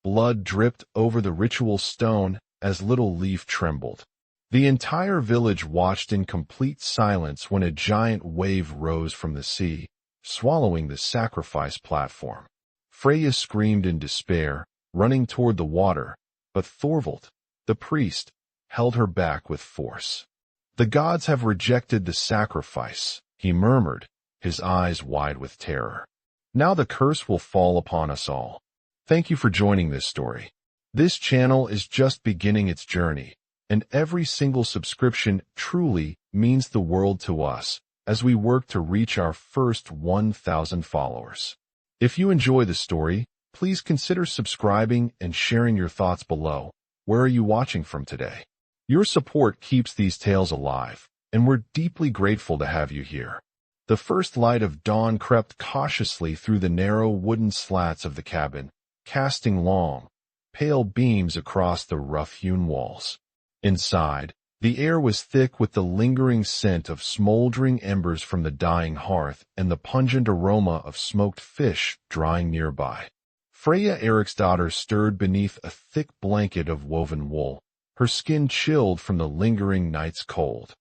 Blood dripped over the ritual stone as little leaf trembled. The entire village watched in complete silence when a giant wave rose from the sea, swallowing the sacrifice platform. Freya screamed in despair, running toward the water, but Thorvald, the priest, held her back with force. "The gods have rejected the sacrifice," he murmured, his eyes wide with terror. "Now the curse will fall upon us all." Thank you for joining this story. This channel is just beginning its journey, and every single subscription truly means the world to us as we work to reach our first 1,000 followers. If you enjoy the story, please consider subscribing and sharing your thoughts below. Where are you watching from today? Your support keeps these tales alive, and we're deeply grateful to have you here. The first light of dawn crept cautiously through the narrow wooden slats of the cabin, casting long, pale beams across the rough-hewn walls. Inside, the air was thick with the lingering scent of smoldering embers from the dying hearth and the pungent aroma of smoked fish drying nearby. Freya Eriksdottir stirred beneath a thick blanket of woven wool, her skin chilled from the lingering night's cold.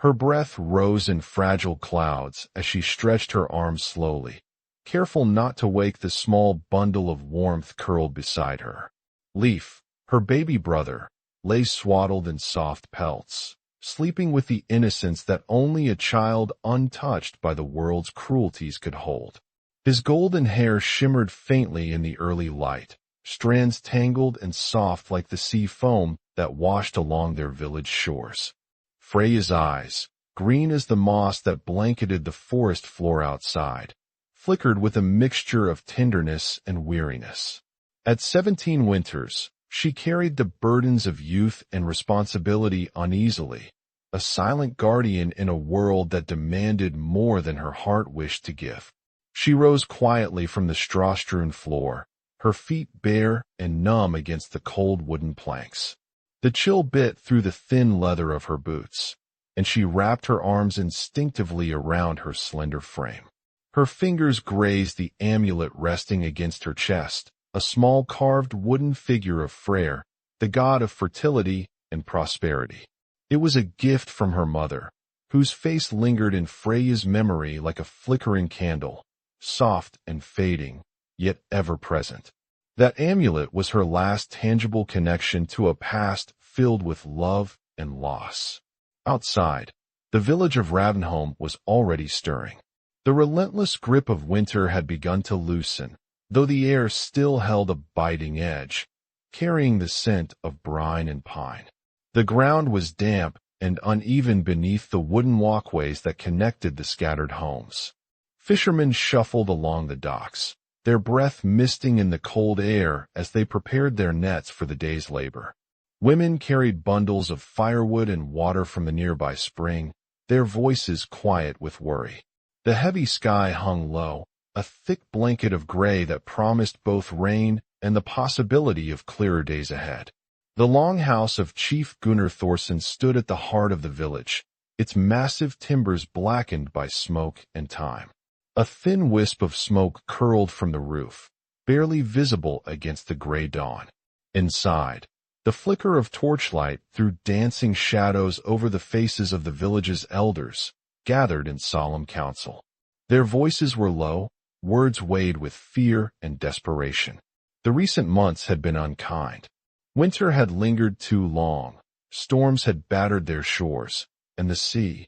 Her breath rose in fragile clouds as she stretched her arms slowly, careful not to wake the small bundle of warmth curled beside her. Leaf, her baby brother, lay swaddled in soft pelts, sleeping with the innocence that only a child untouched by the world's cruelties could hold. His golden hair shimmered faintly in the early light, strands tangled and soft like the sea foam that washed along their village shores. Freya's eyes, green as the moss that blanketed the forest floor outside, flickered with a mixture of tenderness and weariness. At 17 winters, she carried the burdens of youth and responsibility uneasily, a silent guardian in a world that demanded more than her heart wished to give. She rose quietly from the straw-strewn floor, her feet bare and numb against the cold wooden planks. The chill bit through the thin leather of her boots, and she wrapped her arms instinctively around her slender frame. Her fingers grazed the amulet resting against her chest, a small carved wooden figure of Freyr, the god of fertility and prosperity. It was a gift from her mother, whose face lingered in Freya's memory like a flickering candle, soft and fading, yet ever present. That amulet was her last tangible connection to a past filled with love and loss. Outside, the village of Ravenholm was already stirring. The relentless grip of winter had begun to loosen, though the air still held a biting edge, carrying the scent of brine and pine. The ground was damp and uneven beneath the wooden walkways that connected the scattered homes. Fishermen shuffled along the docks, their breath misting in the cold air as they prepared their nets for the day's labor. Women carried bundles of firewood and water from the nearby spring, their voices quiet with worry. The heavy sky hung low, a thick blanket of gray that promised both rain and the possibility of clearer days ahead. The long house of Chief Gunnar Thorson stood at the heart of the village, its massive timbers blackened by smoke and time. A thin wisp of smoke curled from the roof, barely visible against the gray dawn. Inside, the flicker of torchlight threw dancing shadows over the faces of the village's elders, gathered in solemn council. Their voices were low, words weighed with fear and desperation. The recent months had been unkind. Winter had lingered too long, storms had battered their shores, and the sea,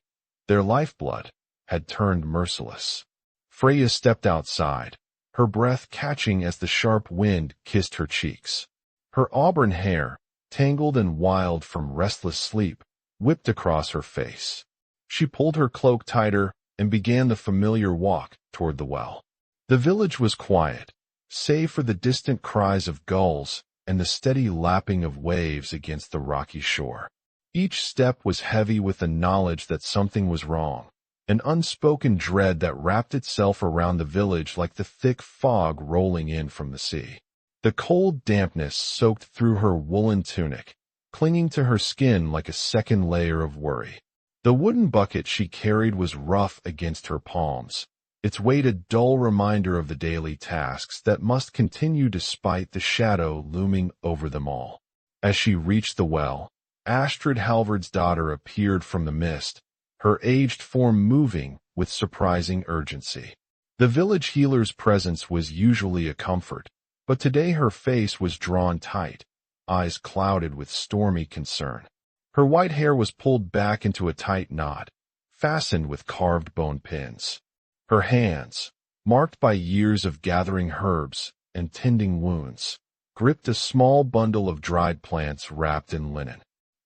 their lifeblood, had turned merciless. Freya stepped outside, her breath catching as the sharp wind kissed her cheeks. Her auburn hair, tangled and wild from restless sleep, whipped across her face. She pulled her cloak tighter and began the familiar walk toward the well. The village was quiet, save for the distant cries of gulls and the steady lapping of waves against the rocky shore. Each step was heavy with the knowledge that something was wrong, an unspoken dread that wrapped itself around the village like the thick fog rolling in from the sea. The cold dampness soaked through her woolen tunic, clinging to her skin like a second layer of worry. The wooden bucket she carried was rough against her palms, its weight a dull reminder of the daily tasks that must continue despite the shadow looming over them all. As she reached the well, Astrid Halvard's daughter appeared from the mist, her aged form moving with surprising urgency. The village healer's presence was usually a comfort, but today her face was drawn tight, eyes clouded with stormy concern. Her white hair was pulled back into a tight knot, fastened with carved bone pins. Her hands, marked by years of gathering herbs and tending wounds, gripped a small bundle of dried plants wrapped in linen.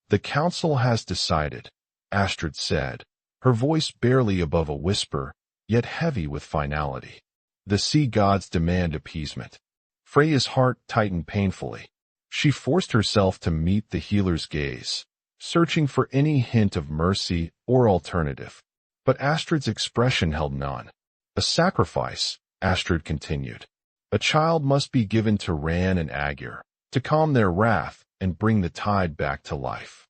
"The council has decided," Astrid said, her voice barely above a whisper, yet heavy with finality. "The sea gods demand appeasement." Freya's heart tightened painfully. She forced herself to meet the healer's gaze, searching for any hint of mercy or alternative. But Astrid's expression held none. "A sacrifice," Astrid continued. "A child must be given to Ran and Aegir, to calm their wrath and bring the tide back to life."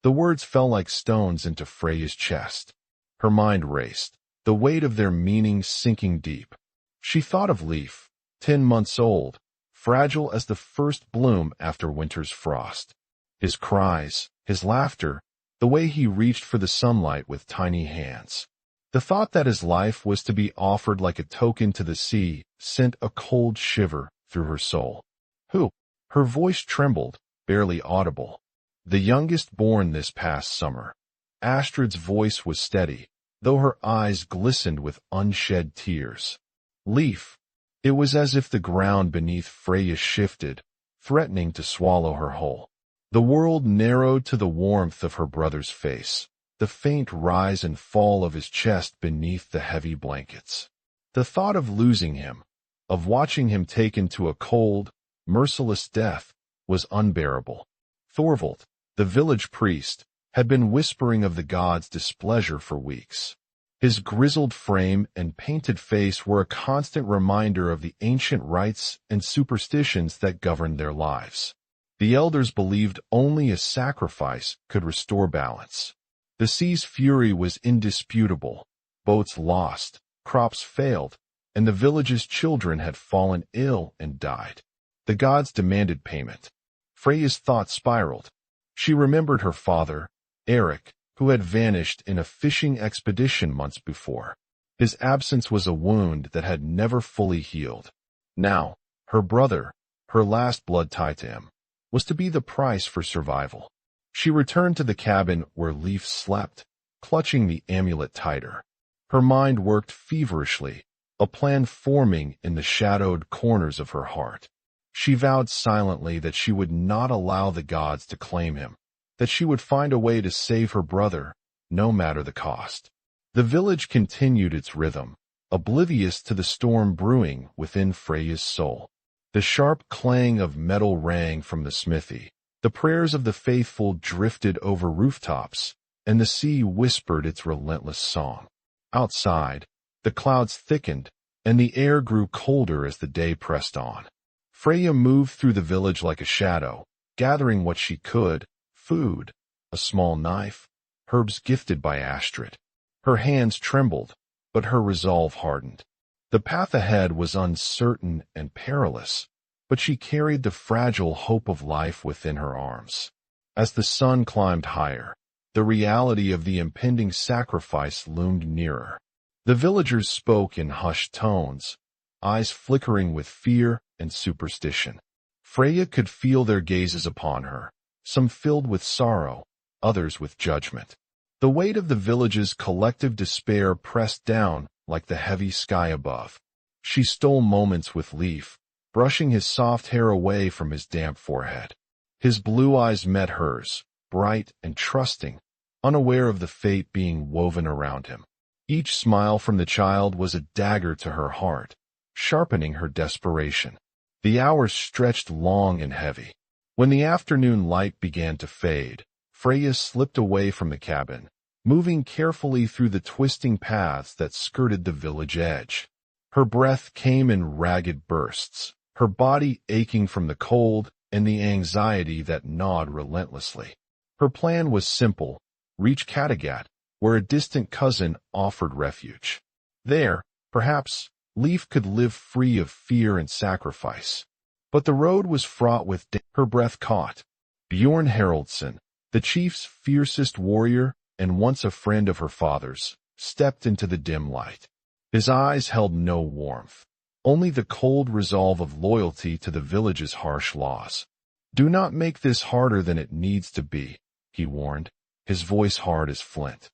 The words fell like stones into Freya's chest. Her mind raced, the weight of their meaning sinking deep. She thought of Leif, 10 months old, fragile as the first bloom after winter's frost. His cries, his laughter, the way he reached for the sunlight with tiny hands. The thought that his life was to be offered like a token to the sea sent a cold shiver through her soul. "Who?" Her voice trembled, barely audible. "The youngest born this past summer." Astrid's voice was steady, though her eyes glistened with unshed tears. "Leif." It was as if the ground beneath Freya shifted, threatening to swallow her whole. The world narrowed to the warmth of her brother's face, the faint rise and fall of his chest beneath the heavy blankets. The thought of losing him, of watching him taken to a cold, merciless death, was unbearable. Thorvald, the village priest, had been whispering of the gods' displeasure for weeks. His grizzled frame and painted face were a constant reminder of the ancient rites and superstitions that governed their lives. The elders believed only a sacrifice could restore balance. The sea's fury was indisputable. Boats lost, crops failed, and the village's children had fallen ill and died. The gods demanded payment. Freya's thoughts spiraled. She remembered her father, Eric, who had vanished in a fishing expedition months before. His absence was a wound that had never fully healed. Now, her brother, her last blood tie to him, was to be the price for survival. She returned to the cabin where Leif slept, clutching the amulet tighter. Her mind worked feverishly, a plan forming in the shadowed corners of her heart. She vowed silently that she would not allow the gods to claim him, that she would find a way to save her brother, no matter the cost. The village continued its rhythm, oblivious to the storm brewing within Freya's soul. The sharp clang of metal rang from the smithy, the prayers of the faithful drifted over rooftops, and the sea whispered its relentless song. Outside, the clouds thickened, and the air grew colder as the day pressed on. Freya moved through the village like a shadow, gathering what she could: food, a small knife, herbs gifted by Astrid. Her hands trembled, but her resolve hardened. The path ahead was uncertain and perilous, but she carried the fragile hope of life within her arms. As the sun climbed higher, the reality of the impending sacrifice loomed nearer. The villagers spoke in hushed tones, eyes flickering with fear and superstition. Freya could feel their gazes upon her, some filled with sorrow, others with judgment. The weight of the village's collective despair pressed down like the heavy sky above. She stole moments with Leif, brushing his soft hair away from his damp forehead. His blue eyes met hers, bright and trusting, unaware of the fate being woven around him. Each smile from the child was a dagger to her heart, sharpening her desperation. The hours stretched long and heavy. When the afternoon light began to fade, Freya slipped away from the cabin, moving carefully through the twisting paths that skirted the village edge. Her breath came in ragged bursts, her body aching from the cold and the anxiety that gnawed relentlessly. Her plan was simple: reach Kattegat, where a distant cousin offered refuge. There, Perhaps Leif could live free of fear and sacrifice. But the road was fraught with her breath caught. Bjorn Haraldsson, the chief's fiercest warrior and once a friend of her father's, stepped into the dim light. His eyes held no warmth, only the cold resolve of loyalty to the village's harsh laws. "Do not make this harder than it needs to be," he warned, his voice hard as flint.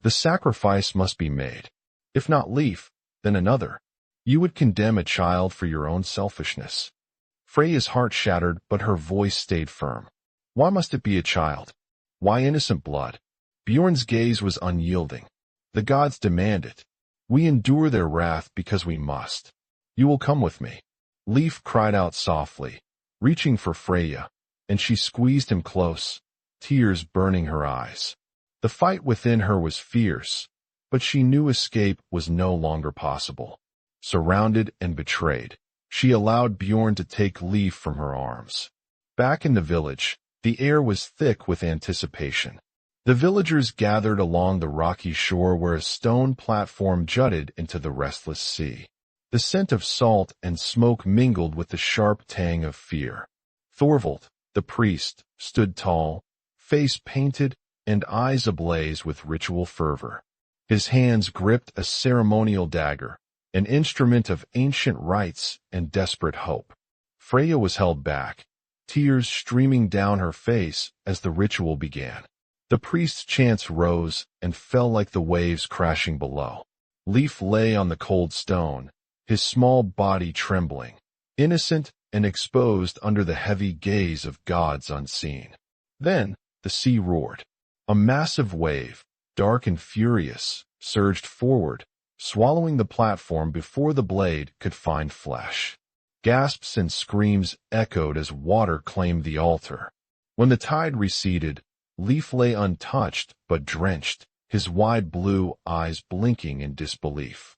"The sacrifice must be made. If not Leif, then another. You would condemn a child for your own selfishness." Freya's heart shattered, but her voice stayed firm. "Why must it be a child? Why innocent blood?" Bjorn's gaze was unyielding. "The gods demand it. We endure their wrath because we must. You will come with me." Leif cried out softly, reaching for Freya, and she squeezed him close, tears burning her eyes. The fight within her was fierce, but she knew escape was no longer possible. Surrounded and betrayed, she allowed Bjorn to take Leif from her arms. Back in the village, the air was thick with anticipation. The villagers gathered along the rocky shore where a stone platform jutted into the restless sea. The scent of salt and smoke mingled with the sharp tang of fear. Thorvald, the priest, stood tall, face painted and eyes ablaze with ritual fervor. His hands gripped a ceremonial dagger, an instrument of ancient rites and desperate hope. Freya was held back, tears streaming down her face as the ritual began. The priest's chants rose and fell like the waves crashing below. Leif lay on the cold stone, his small body trembling, innocent and exposed under the heavy gaze of gods unseen. Then the sea roared. A massive wave, dark and furious, surged forward, swallowing the platform before the blade could find flesh. Gasps and screams echoed as water claimed the altar. When the tide receded, Leif lay untouched but drenched, his wide blue eyes blinking in disbelief.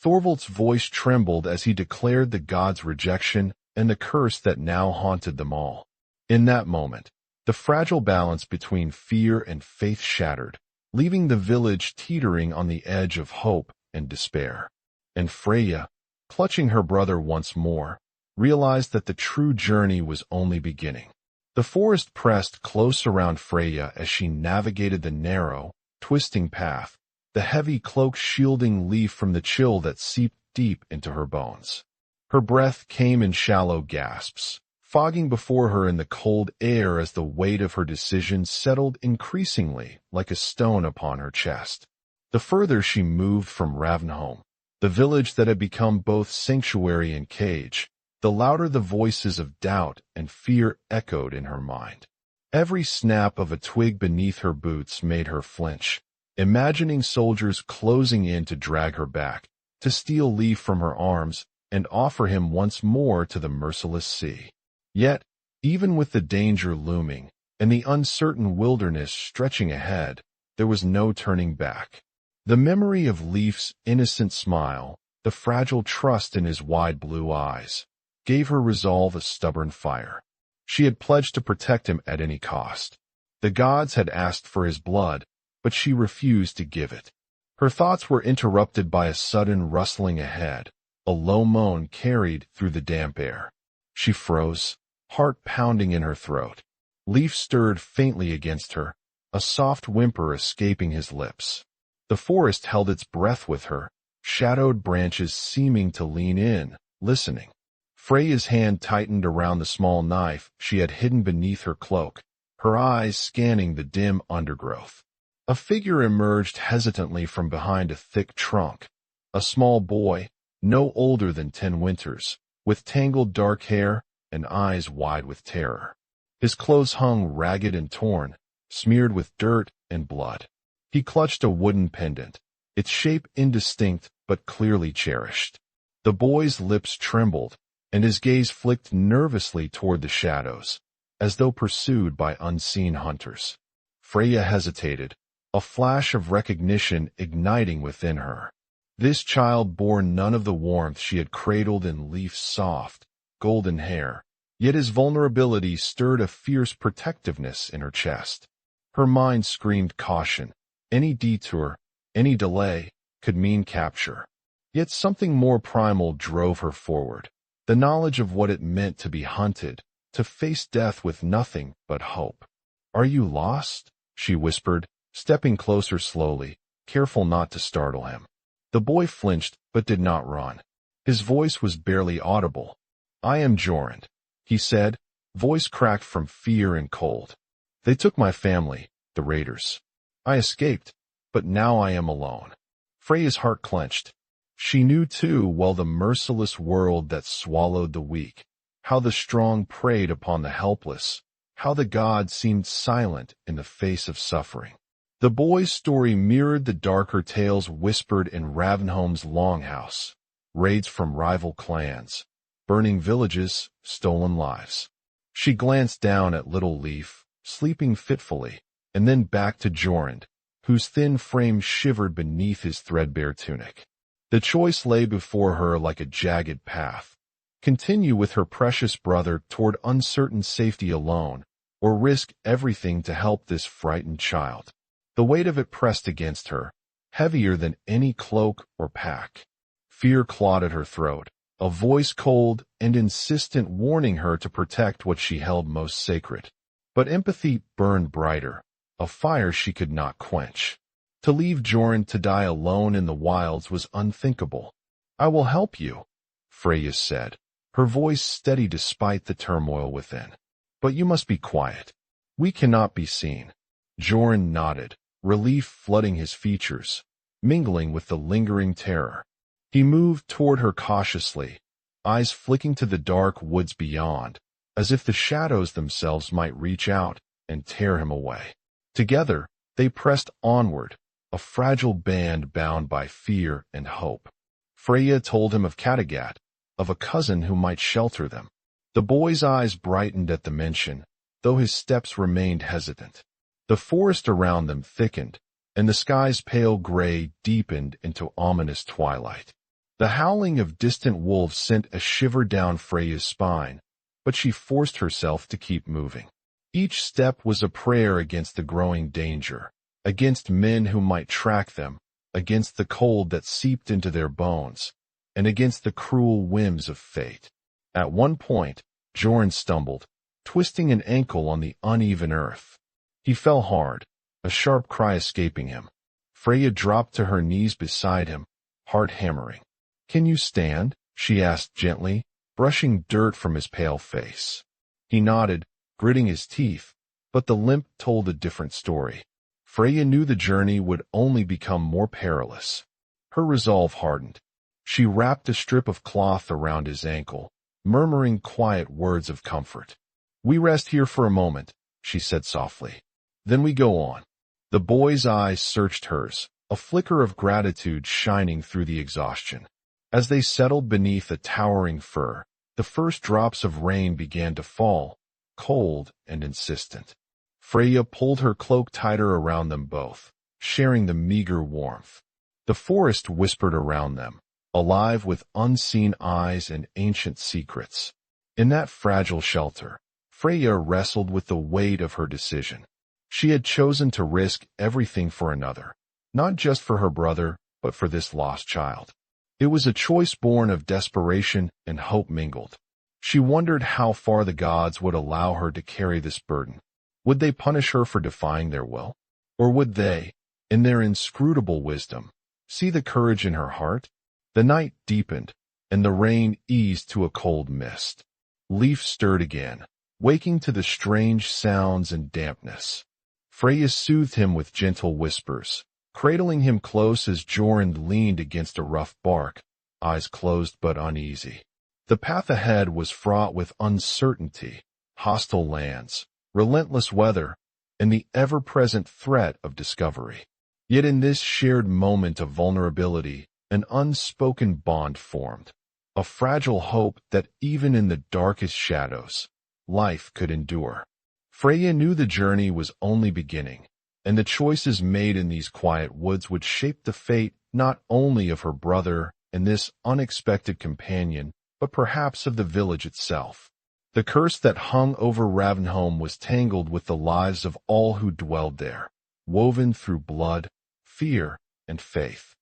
Thorvald's voice trembled as he declared the gods' rejection and the curse that now haunted them all. In that moment, the fragile balance between fear and faith shattered, leaving the village teetering on the edge of hope and despair. And Freya, clutching her brother once more, realized that the true journey was only beginning. The forest pressed close around Freya as she navigated the narrow, twisting path, the heavy cloak shielding Leif from the chill that seeped deep into her bones. Her breath came in shallow gasps, fogging before her in the cold air as the weight of her decision settled increasingly like a stone upon her chest. The further she moved from Ravnholm, the village that had become both sanctuary and cage, the louder the voices of doubt and fear echoed in her mind. Every snap of a twig beneath her boots made her flinch, imagining soldiers closing in to drag her back, to steal Leif from her arms and offer him once more to the merciless sea. Yet, even with the danger looming and the uncertain wilderness stretching ahead, there was no turning back. The memory of Leif's innocent smile, the fragile trust in his wide blue eyes, gave her resolve a stubborn fire. She had pledged to protect him at any cost. The gods had asked for his blood, but she refused to give it. Her thoughts were interrupted by a sudden rustling ahead, a low moan carried through the damp air. She froze, heart pounding in her throat. Leif stirred faintly against her, a soft whimper escaping his lips. The forest held its breath with her, shadowed branches seeming to lean in, listening. Freya's hand tightened around the small knife she had hidden beneath her cloak, her eyes scanning the dim undergrowth. A figure emerged hesitantly from behind a thick trunk. A small boy, no older than 10 winters, with tangled dark hair and eyes wide with terror. His clothes hung ragged and torn, smeared with dirt and blood. He clutched a wooden pendant, its shape indistinct but clearly cherished. The boy's lips trembled, and his gaze flicked nervously toward the shadows, as though pursued by unseen hunters. Freya hesitated, a flash of recognition igniting within her. This child bore none of the warmth she had cradled in Leif's soft, golden hair, yet his vulnerability stirred a fierce protectiveness in her chest. Her mind screamed caution. Any detour, any delay, could mean capture. Yet something more primal drove her forward, the knowledge of what it meant to be hunted, to face death with nothing but hope. "Are you lost?" she whispered, stepping closer slowly, careful not to startle him. The boy flinched but did not run. His voice was barely audible. "I am Jorund," he said, voice cracked from fear and cold. "They took my family, the raiders. I escaped, but now I am alone." Freya's heart clenched. She knew too well the merciless world that swallowed the weak, how the strong preyed upon the helpless, how the gods seemed silent in the face of suffering. The boy's story mirrored the darker tales whispered in Ravenholm's longhouse, raids from rival clans, burning villages, stolen lives. She glanced down at Little Leaf, sleeping fitfully, and then back to Jorund, whose thin frame shivered beneath his threadbare tunic. The choice lay before her like a jagged path. Continue with her precious brother toward uncertain safety alone, or risk everything to help this frightened child. The weight of it pressed against her, heavier than any cloak or pack. Fear clawed at her throat, a voice cold and insistent warning her to protect what she held most sacred. But empathy burned brighter, a fire she could not quench. To leave Jorund to die alone in the wilds was unthinkable. "I will help you," Freya said, her voice steady despite the turmoil within. "But you must be quiet. We cannot be seen." Jorund nodded, relief flooding his features, mingling with the lingering terror. He moved toward her cautiously, eyes flicking to the dark woods beyond, as if the shadows themselves might reach out and tear him away. Together, they pressed onward, a fragile band bound by fear and hope. Freya told him of Kattegat, of a cousin who might shelter them. The boy's eyes brightened at the mention, though his steps remained hesitant. The forest around them thickened, and the sky's pale gray deepened into ominous twilight. The howling of distant wolves sent a shiver down Freya's spine, but she forced herself to keep moving. Each step was a prayer against the growing danger, against men who might track them, against the cold that seeped into their bones, and against the cruel whims of fate. At one point, Jorund stumbled, twisting an ankle on the uneven earth. He fell hard, a sharp cry escaping him. Freya dropped to her knees beside him, heart hammering. "Can you stand?" she asked gently, brushing dirt from his pale face. He nodded, gritting his teeth, but the limp told a different story. Freya knew the journey would only become more perilous. Her resolve hardened. She wrapped a strip of cloth around his ankle, murmuring quiet words of comfort. "We rest here for a moment," she said softly. "Then we go on." The boy's eyes searched hers, a flicker of gratitude shining through the exhaustion. As they settled beneath a towering fir, the first drops of rain began to fall, cold and insistent. Freya pulled her cloak tighter around them both, sharing the meager warmth. The forest whispered around them, alive with unseen eyes and ancient secrets. In that fragile shelter, Freya wrestled with the weight of her decision. She had chosen to risk everything for another, not just for her brother, but for this lost child. It was a choice born of desperation and hope mingled. She wondered how far the gods would allow her to carry this burden. Would they punish her for defying their will? Or would they, in their inscrutable wisdom, see the courage in her heart? The night deepened, and the rain eased to a cold mist. Leaf stirred again, waking to the strange sounds and dampness. Freya soothed him with gentle whispers, cradling him close as Jorund leaned against a rough bark, eyes closed but uneasy. The path ahead was fraught with uncertainty, hostile lands, relentless weather, and the ever-present threat of discovery. Yet in this shared moment of vulnerability, an unspoken bond formed, a fragile hope that even in the darkest shadows, life could endure. Freya knew the journey was only beginning, and the choices made in these quiet woods would shape the fate not only of her brother and this unexpected companion, but perhaps of the village itself. The curse that hung over Ravenholm was tangled with the lives of all who dwelled there, woven through blood, fear, and faith.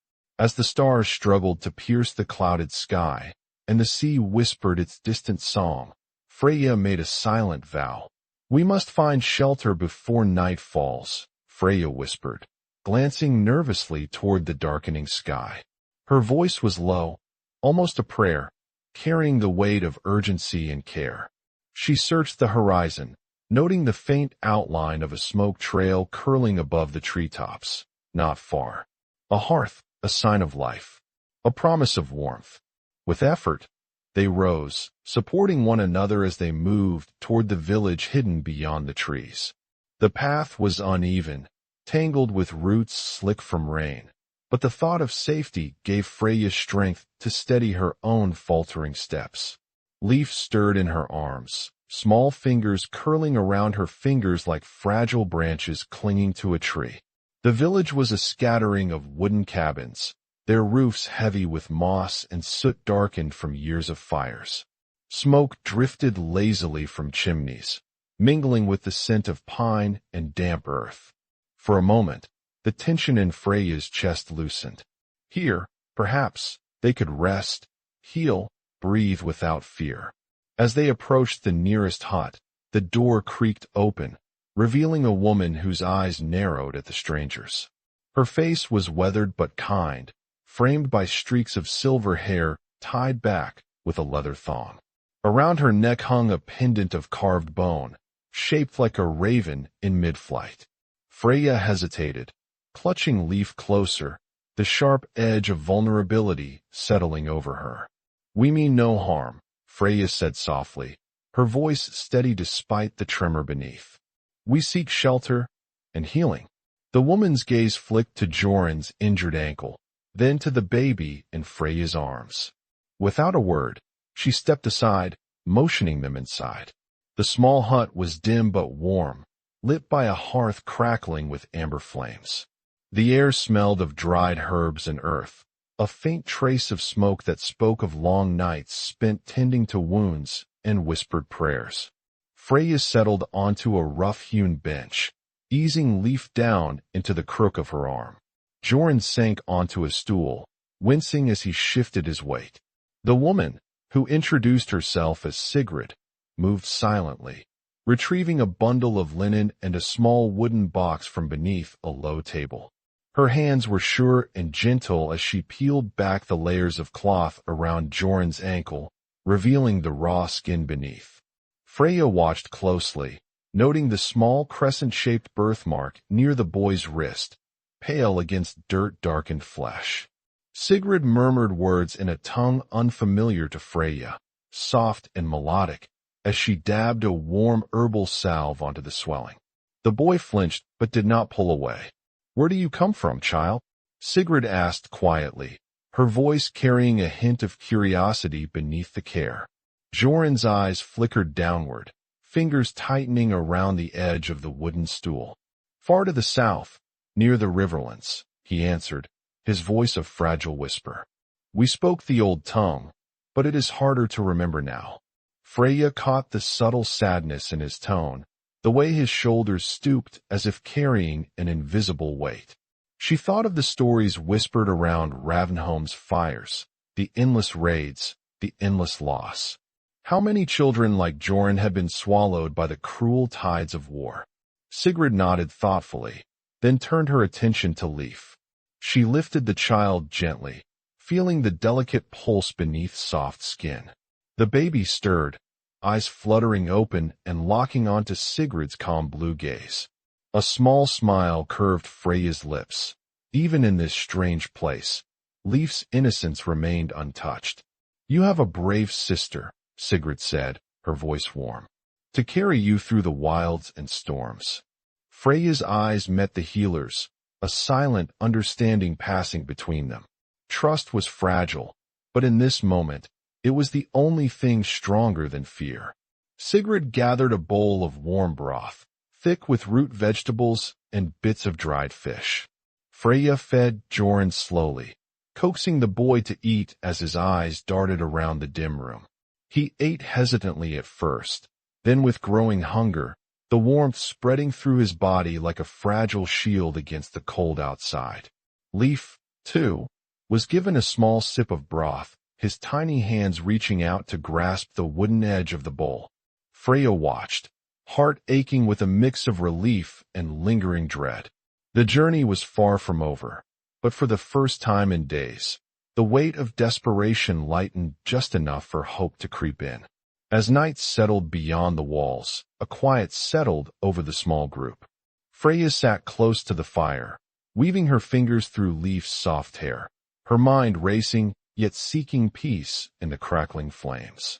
As the stars struggled to pierce the clouded sky, and the sea whispered its distant song, Freya made a silent vow. "We must find shelter before night falls," Freya whispered, glancing nervously toward the darkening sky. Her voice was low, almost a prayer, carrying the weight of urgency and care. She searched the horizon, noting the faint outline of a smoke trail curling above the treetops. Not far. A hearth, a sign of life. A promise of warmth. With effort, they rose, supporting one another as they moved toward the village hidden beyond the trees. The path was uneven, tangled with roots slick from rain, but the thought of safety gave Freya strength to steady her own faltering steps. Leaf stirred in her arms, small fingers curling around her fingers like fragile branches clinging to a tree. The village was a scattering of wooden cabins, their roofs heavy with moss and soot darkened from years of fires. Smoke drifted lazily from chimneys, mingling with the scent of pine and damp earth. For a moment, the tension in Freya's chest loosened. Here, perhaps, they could rest, heal, breathe without fear. As they approached the nearest hut, the door creaked open, revealing a woman whose eyes narrowed at the strangers. Her face was weathered but kind, framed by streaks of silver hair tied back with a leather thong. Around her neck hung a pendant of carved bone, shaped like a raven in mid-flight. Freya hesitated, clutching Leaf closer, the sharp edge of vulnerability settling over her. "We mean no harm," Freya said softly, her voice steady despite the tremor beneath. "We seek shelter and healing." The woman's gaze flicked to Joran's injured ankle, then to the baby in Freya's arms. Without a word, she stepped aside, motioning them inside. The small hut was dim but warm, lit by a hearth crackling with amber flames. The air smelled of dried herbs and earth, a faint trace of smoke that spoke of long nights spent tending to wounds and whispered prayers. Freya settled onto a rough-hewn bench, easing Leaf down into the crook of her arm. Joran sank onto a stool, wincing as he shifted his weight. The woman, who introduced herself as Sigrid, moved silently, retrieving a bundle of linen and a small wooden box from beneath a low table. Her hands were sure and gentle as she peeled back the layers of cloth around Joran's ankle, revealing the raw skin beneath. Freya watched closely, noting the small crescent-shaped birthmark near the boy's wrist, pale against dirt-darkened flesh. Sigrid murmured words in a tongue unfamiliar to Freya, soft and melodic, as she dabbed a warm herbal salve onto the swelling. The boy flinched but did not pull away. "Where do you come from, child?" Sigrid asked quietly, her voice carrying a hint of curiosity beneath the care. Joran's eyes flickered downward, fingers tightening around the edge of the wooden stool. "Far to the south, near the riverlands," he answered, his voice a fragile whisper. "We spoke the old tongue, but it is harder to remember now." Freya caught the subtle sadness in his tone, the way his shoulders stooped as if carrying an invisible weight. She thought of the stories whispered around Ravenholm's fires, the endless raids, the endless loss. How many children like Joran had been swallowed by the cruel tides of war? Sigrid nodded thoughtfully, then turned her attention to Leaf. She lifted the child gently, feeling the delicate pulse beneath soft skin. The baby stirred, eyes fluttering open and locking onto Sigrid's calm blue gaze. A small smile curved Freya's lips. Even in this strange place, Leaf's innocence remained untouched. "You have a brave sister," Sigrid said, her voice warm, "to carry you through the wilds and storms." Freya's eyes met the healer's, a silent understanding passing between them. Trust was fragile, but in this moment, it was the only thing stronger than fear. Sigrid gathered a bowl of warm broth, thick with root vegetables and bits of dried fish. Freya fed Joran slowly, coaxing the boy to eat as his eyes darted around the dim room. He ate hesitantly at first, then with growing hunger, the warmth spreading through his body like a fragile shield against the cold outside. Leaf, too, was given a small sip of broth, his tiny hands reaching out to grasp the wooden edge of the bowl. Freya watched, heart aching with a mix of relief and lingering dread. The journey was far from over, but for the first time in days, the weight of desperation lightened just enough for hope to creep in. As night settled beyond the walls, a quiet settled over the small group. Freya sat close to the fire, weaving her fingers through Leif's soft hair, her mind racing, yet seeking peace in the crackling flames.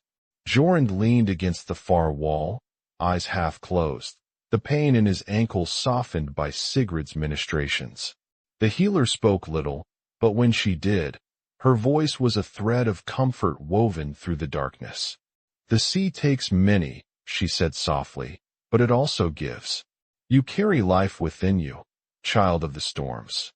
Jorund leaned against the far wall, eyes half closed, the pain in his ankle softened by Sigurd's ministrations. The healer spoke little, but when she did, her voice was a thread of comfort woven through the darkness. "The sea takes many," she said softly, "but it also gives. You carry life within you, child of the storms."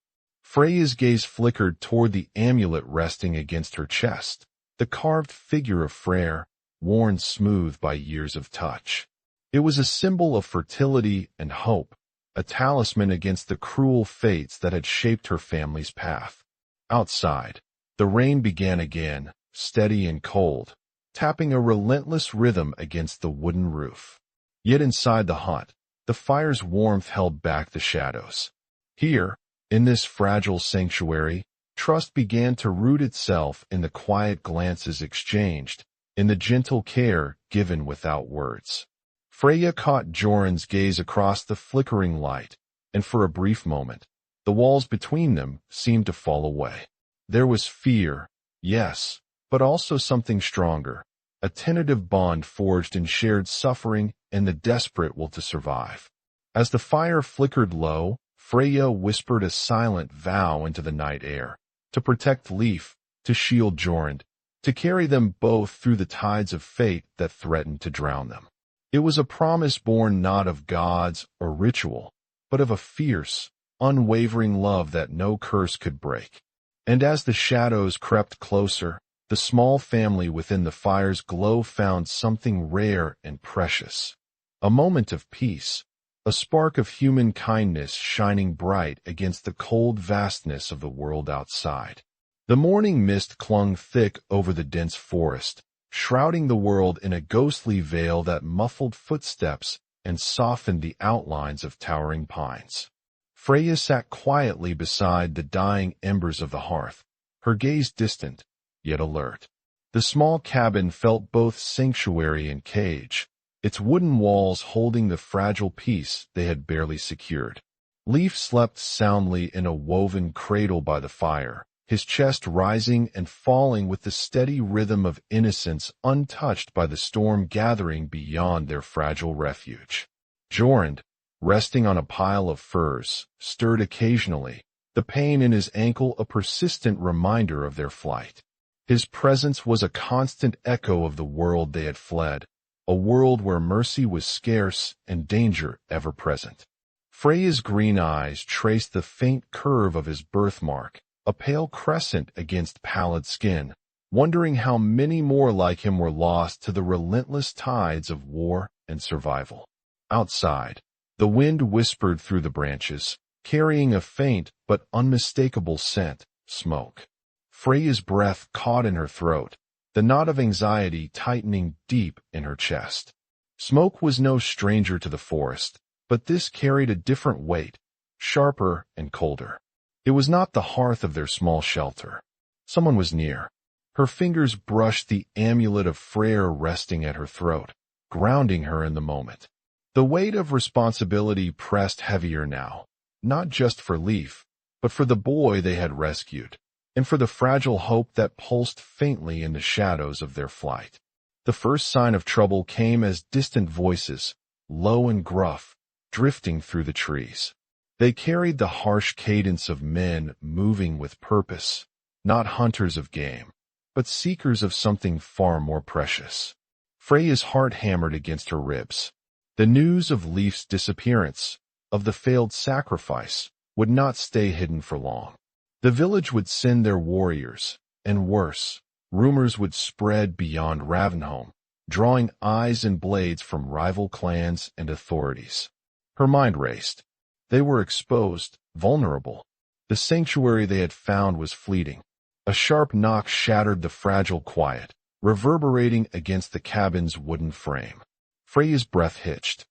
Freya's gaze flickered toward the amulet resting against her chest, the carved figure of Freyr, worn smooth by years of touch. It was a symbol of fertility and hope, a talisman against the cruel fates that had shaped her family's path. Outside, the rain began again, steady and cold, tapping a relentless rhythm against the wooden roof. Yet inside the hut, the fire's warmth held back the shadows. Here, in this fragile sanctuary, trust began to root itself in the quiet glances exchanged, in the gentle care given without words. Freya caught Jorun's gaze across the flickering light, and for a brief moment, the walls between them seemed to fall away. There was fear, yes, but also something stronger, a tentative bond forged in shared suffering and the desperate will to survive. As the fire flickered low, Freya whispered a silent vow into the night air, to protect Leif, to shield Jorund, to carry them both through the tides of fate that threatened to drown them. It was a promise born not of gods or ritual, but of a fierce, unwavering love that no curse could break. And as the shadows crept closer, the small family within the fire's glow found something rare and precious. A moment of peace, a spark of human kindness shining bright against the cold vastness of the world outside. The morning mist clung thick over the dense forest, shrouding the world in a ghostly veil that muffled footsteps and softened the outlines of towering pines. Freya sat quietly beside the dying embers of the hearth, her gaze distant, yet alert. The small cabin felt both sanctuary and cage, its wooden walls holding the fragile peace they had barely secured. Leif slept soundly in a woven cradle by the fire, his chest rising and falling with the steady rhythm of innocence untouched by the storm gathering beyond their fragile refuge. Jorund, resting on a pile of furs, stirred occasionally, the pain in his ankle a persistent reminder of their flight. His presence was a constant echo of the world they had fled, a world where mercy was scarce and danger ever present. Freya's green eyes traced the faint curve of his birthmark, a pale crescent against pallid skin, wondering how many more like him were lost to the relentless tides of war and survival. Outside, the wind whispered through the branches, carrying a faint but unmistakable scent, smoke. Freya's breath caught in her throat, the knot of anxiety tightening deep in her chest. Smoke was no stranger to the forest, but this carried a different weight, sharper and colder. It was not the hearth of their small shelter. Someone was near. Her fingers brushed the amulet of Freyr resting at her throat, grounding her in the moment. The weight of responsibility pressed heavier now, not just for Leif, but for the boy they had rescued, and for the fragile hope that pulsed faintly in the shadows of their flight. The first sign of trouble came as distant voices, low and gruff, drifting through the trees. They carried the harsh cadence of men moving with purpose, not hunters of game, but seekers of something far more precious. Freya's heart hammered against her ribs. The news of Leif's disappearance, of the failed sacrifice, would not stay hidden for long. The village would send their warriors, and worse, rumors would spread beyond Ravenholm, drawing eyes and blades from rival clans and authorities. Her mind raced. They were exposed, vulnerable. The sanctuary they had found was fleeting, A sharp knock shattered the fragile quiet, reverberating against the cabin's wooden frame. Freya's breath hitched.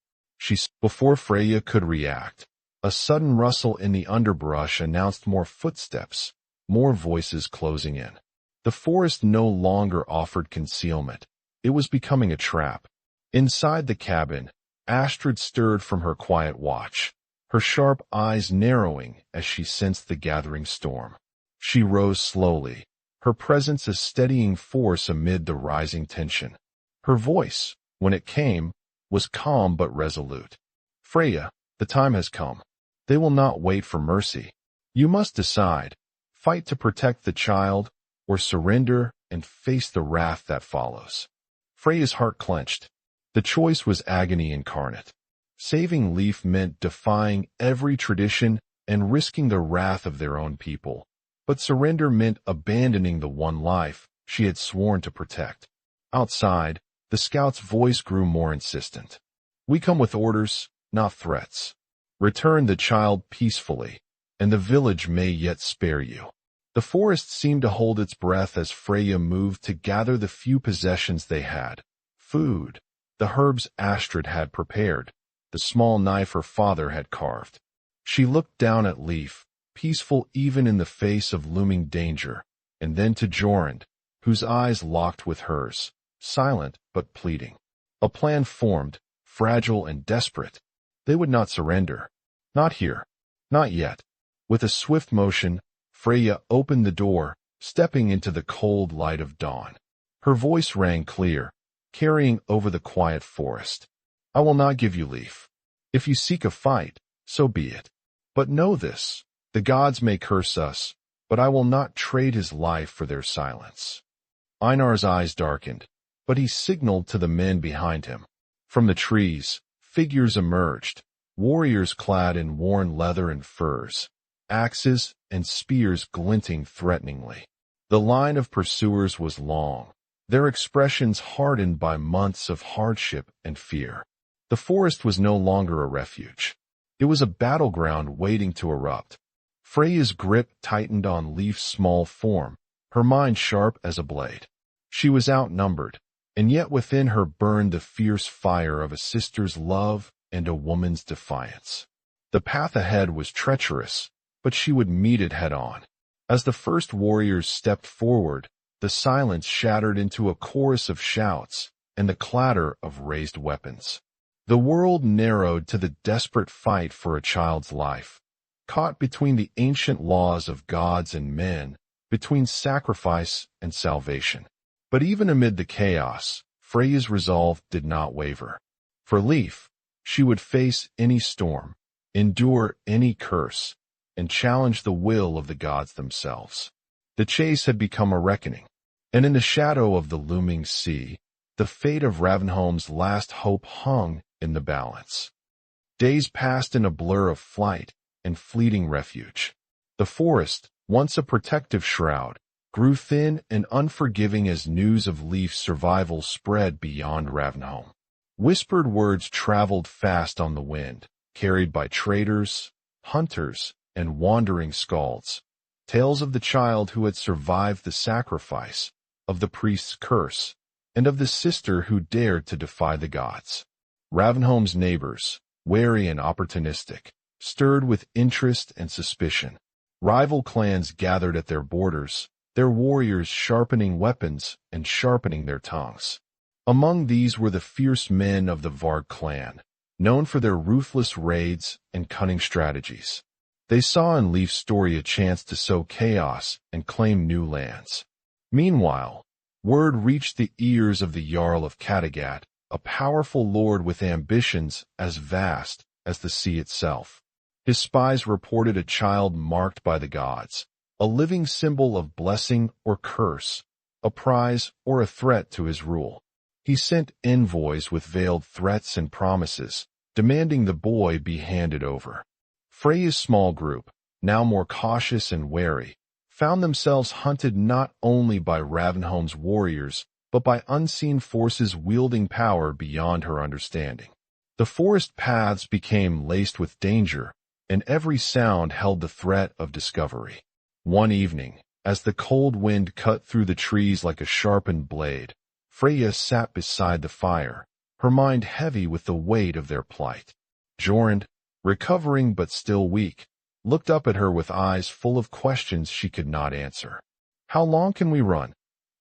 Before Freya could react, a sudden rustle in the underbrush announced more footsteps, more voices closing in. The forest no longer offered concealment. It was becoming a trap. Inside the cabin, Astrid stirred from her quiet watch, her sharp eyes narrowing as she sensed the gathering storm. She rose slowly, her presence a steadying force amid the rising tension. Her voice, when it came, was calm but resolute. Freya, the time has come. They will not wait for mercy. You must decide, fight to protect the child, or surrender and face the wrath that follows. Freya's heart clenched. The choice was agony incarnate. Saving Leaf meant defying every tradition and risking the wrath of their own people. But surrender meant abandoning the one life she had sworn to protect. Outside, the scout's voice grew more insistent. We come with orders, not threats. Return the child peacefully, and the village may yet spare you. The forest seemed to hold its breath as Freya moved to gather the few possessions they had. Food, the herbs Astrid had prepared, the small knife her father had carved. She looked down at Leaf, peaceful even in the face of looming danger, and then to Jorund, whose eyes locked with hers, silent but pleading. A plan formed, fragile and desperate. They would not surrender. Not here. Not yet. With a swift motion, Freya opened the door, stepping into the cold light of dawn. Her voice rang clear, carrying over the quiet forest. I will not give you Leaf. If you seek a fight, so be it. But know this, the gods may curse us, but I will not trade his life for their silence. Einar's eyes darkened, but he signaled to the men behind him. From the trees, figures emerged, warriors clad in worn leather and furs, axes and spears glinting threateningly. The line of pursuers was long, their expressions hardened by months of hardship and fear. The forest was no longer a refuge. It was a battleground waiting to erupt. Freya's grip tightened on Leaf's small form, her mind sharp as a blade. She was outnumbered, and yet within her burned the fierce fire of a sister's love and a woman's defiance. The path ahead was treacherous, but she would meet it head-on. As the first warriors stepped forward, the silence shattered into a chorus of shouts and the clatter of raised weapons. The world narrowed to the desperate fight for a child's life, caught between the ancient laws of gods and men, between sacrifice and salvation. But even amid the chaos, Freya's resolve did not waver. For Leaf, she would face any storm, endure any curse, and challenge the will of the gods themselves. The chase had become a reckoning, and in the shadow of the looming sea, the fate of Ravenholm's last hope hung in the balance. Days passed in a blur of flight and fleeting refuge. The forest, once a protective shroud, grew thin and unforgiving as news of Leaf's survival spread beyond Ravenholm. Whispered words traveled fast on the wind, carried by traders, hunters, and wandering skalds. Tales of the child who had survived the sacrifice, of the priest's curse, and of the sister who dared to defy the gods. Ravenholm's neighbors, wary and opportunistic, stirred with interest and suspicion. Rival clans gathered at their borders, their warriors sharpening weapons and sharpening their tongues. Among these were the fierce men of the Varg clan, known for their ruthless raids and cunning strategies. They saw in Leaf's story a chance to sow chaos and claim new lands. Meanwhile, word reached the ears of the Jarl of Kattegat, a powerful lord with ambitions as vast as the sea itself. His spies reported a child marked by the gods, a living symbol of blessing or curse, a prize or a threat to his rule. He sent envoys with veiled threats and promises, demanding the boy be handed over. Freya's small group, now more cautious and wary, found themselves hunted not only by Ravenholm's warriors, but by unseen forces wielding power beyond her understanding. The forest paths became laced with danger, and every sound held the threat of discovery. One evening, As the cold wind cut through the trees like a sharpened blade, Freya sat beside the fire, her mind heavy with the weight of their plight. Jorund, recovering but still weak, looked up at her with eyes full of questions she could not answer. "How long can we run?"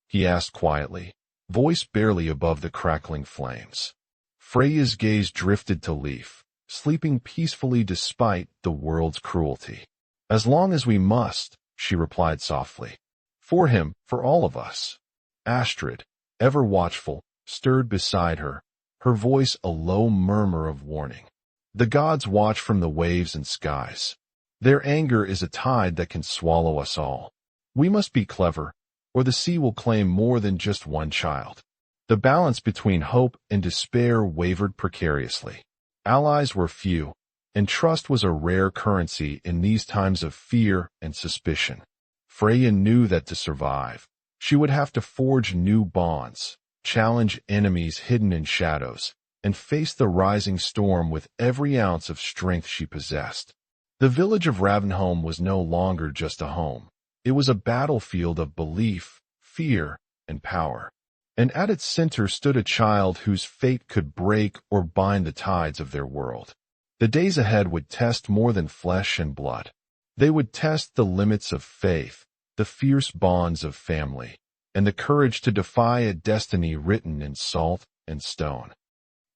he asked quietly, voice barely above the crackling flames. Freya's gaze drifted to Leaf, sleeping peacefully despite the world's cruelty. "As long as we must," she replied softly. "For him, for all of us." Astrid, ever watchful, stirred beside her, her voice a low murmur of warning. "The gods watch from the waves and skies. Their anger is a tide that can swallow us all. We must be clever, or the sea will claim more than just one child." The balance between hope and despair wavered precariously. Allies were few, and trust was a rare currency in these times of fear and suspicion. Freya knew that to survive, she would have to forge new bonds, challenge enemies hidden in shadows, and face the rising storm with every ounce of strength she possessed. The village of Ravenholm was no longer just a home. It was a battlefield of belief, fear, and power. And at its center stood a child whose fate could break or bind the tides of their world. The days ahead would test more than flesh and blood. They would test the limits of faith, the fierce bonds of family, and the courage to defy a destiny written in salt and stone.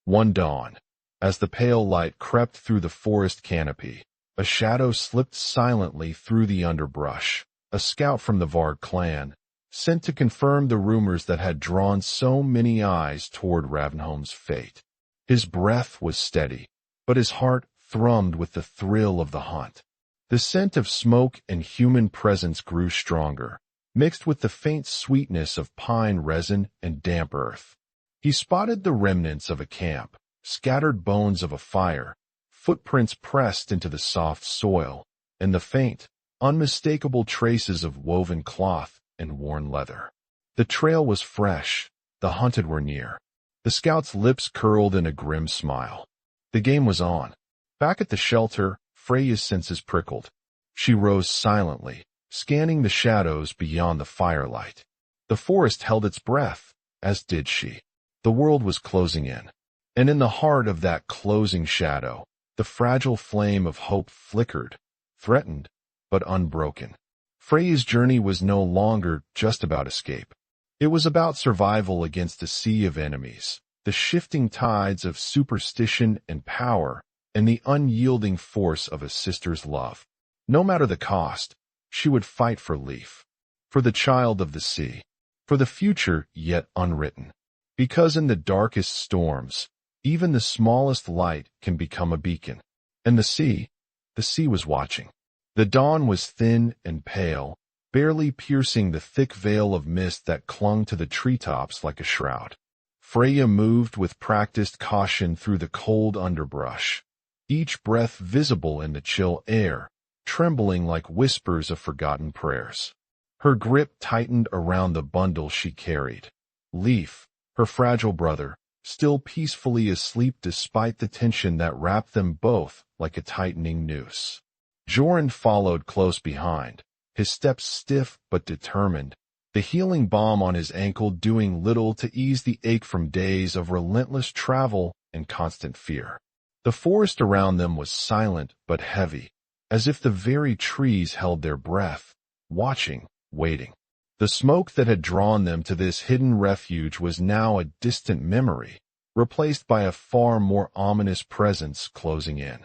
One dawn, as the pale light crept through the forest canopy, a shadow slipped silently through the underbrush, a scout from the Varg clan, sent to confirm the rumors that had drawn so many eyes toward Ravenholm's fate. His breath was steady, but his heart thrummed with the thrill of the hunt. The scent of smoke and human presence grew stronger, mixed with the faint sweetness of pine resin and damp earth. He spotted the remnants of a camp, scattered bones of a fire, footprints pressed into the soft soil, and the faint, unmistakable traces of woven cloth and worn leather. The trail was fresh, the hunted were near. The scout's lips curled in a grim smile. The game was on. Back at the shelter, Freya's senses prickled. She rose silently, scanning the shadows beyond the firelight. The forest held its breath, as did she. The world was closing in. And in the heart of that closing shadow, the fragile flame of hope flickered, threatened, but unbroken. Freya's journey was no longer just about escape. It was about survival against a sea of enemies, the shifting tides of superstition and power, and the unyielding force of a sister's love. No matter the cost, she would fight for Leaf, for the child of the sea, for the future yet unwritten. Because in the darkest storms, even the smallest light can become a beacon. And the sea was watching. The dawn was thin and pale, barely piercing the thick veil of mist that clung to the treetops like a shroud. Freya moved with practiced caution through the cold underbrush, each breath visible in the chill air, trembling like whispers of forgotten prayers. Her grip tightened around the bundle she carried. Leaf, her fragile brother, still peacefully asleep despite the tension that wrapped them both like a tightening noose. Jorund followed close behind, his steps stiff but determined, the healing balm on his ankle doing little to ease the ache from days of relentless travel and constant fear. The forest around them was silent but heavy, as if the very trees held their breath, watching, waiting. The smoke that had drawn them to this hidden refuge was now a distant memory, replaced by a far more ominous presence closing in.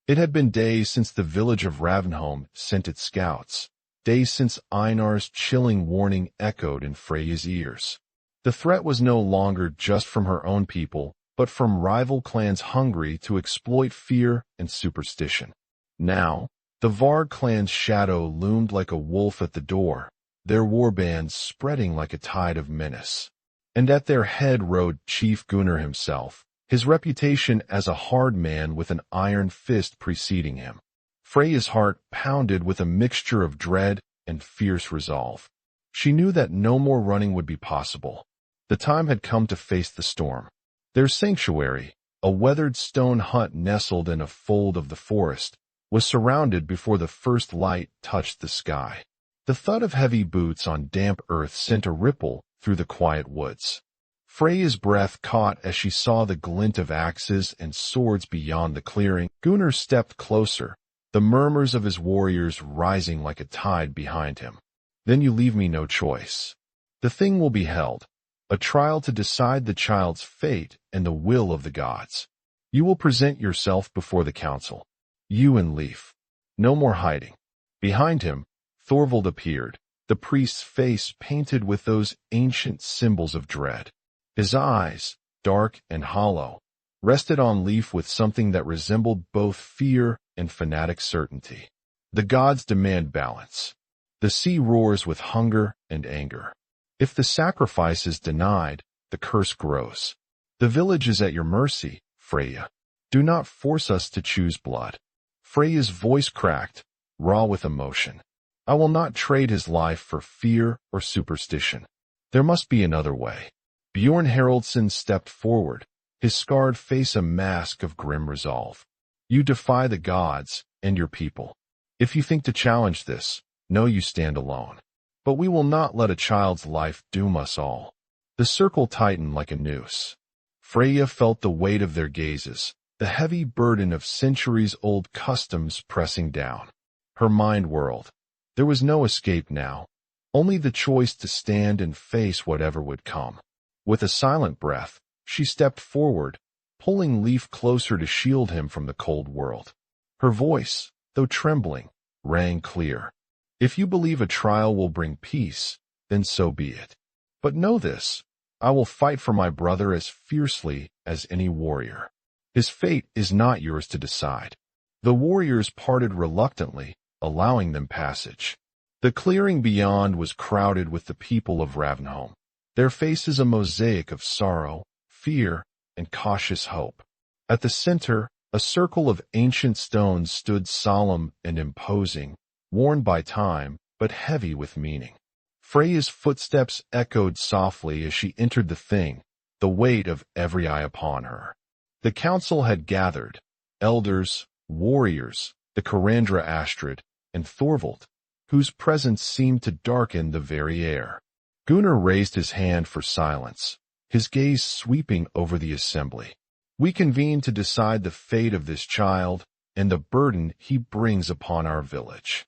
It had been days since the village of Ravenholm sent its scouts, days since Einar's chilling warning echoed in Freya's ears. The threat was no longer just from her own people, but from rival clans hungry to exploit fear and superstition. Now, the Varg clan's shadow loomed like a wolf at the door, their warbands spreading like a tide of menace. And at their head rode Chief Gunnar himself, his reputation as a hard man with an iron fist preceding him. Freya's heart pounded with a mixture of dread and fierce resolve. She knew that no more running would be possible. The time had come to face the storm. Their sanctuary, a weathered stone hut nestled in a fold of the forest, was surrounded before the first light touched the sky. The thud of heavy boots on damp earth sent a ripple through the quiet woods. Freya's breath caught as she saw the glint of axes and swords beyond the clearing. Gunnar stepped closer, the murmurs of his warriors rising like a tide behind him. Then you leave me no choice. The thing will be held, a trial to decide the child's fate and the will of the gods. You will present yourself before the council. You and Leif. No more hiding. Behind him, Thorvald appeared, the priest's face painted with those ancient symbols of dread. His eyes, dark and hollow, rested on Leif with something that resembled both fear and fanatic certainty. The gods demand balance. The sea roars with hunger and anger. If the sacrifice is denied, the curse grows. The village is at your mercy, Freya. Do not force us to choose blood. Freya's voice cracked, raw with emotion. I will not trade his life for fear or superstition. There must be another way. Bjorn Haraldsson stepped forward, his scarred face a mask of grim resolve. You defy the gods and your people. If you think to challenge this, know you stand alone. But we will not let a child's life doom us all. The circle tightened like a noose. Freya felt the weight of their gazes, the heavy burden of centuries-old customs pressing down. Her mind whirled. There was no escape now, only the choice to stand and face whatever would come. With a silent breath, she stepped forward, pulling Leif closer to shield him from the cold world. Her voice, though trembling, rang clear. If you believe a trial will bring peace, then so be it. But know this, I will fight for my brother as fiercely as any warrior. His fate is not yours to decide. The warriors parted reluctantly, allowing them passage. The clearing beyond was crowded with the people of Ravenholm, their faces a mosaic of sorrow, fear, and cautious hope. At the center, a circle of ancient stones stood solemn and imposing, worn by time, but heavy with meaning. Freya's footsteps echoed softly as she entered the thing, the weight of every eye upon her. The council had gathered, elders, warriors, the Karandra Astrid, and Thorvald, whose presence seemed to darken the very air. Gunnar raised his hand for silence, his gaze sweeping over the assembly. We convene to decide the fate of this child and the burden he brings upon our village.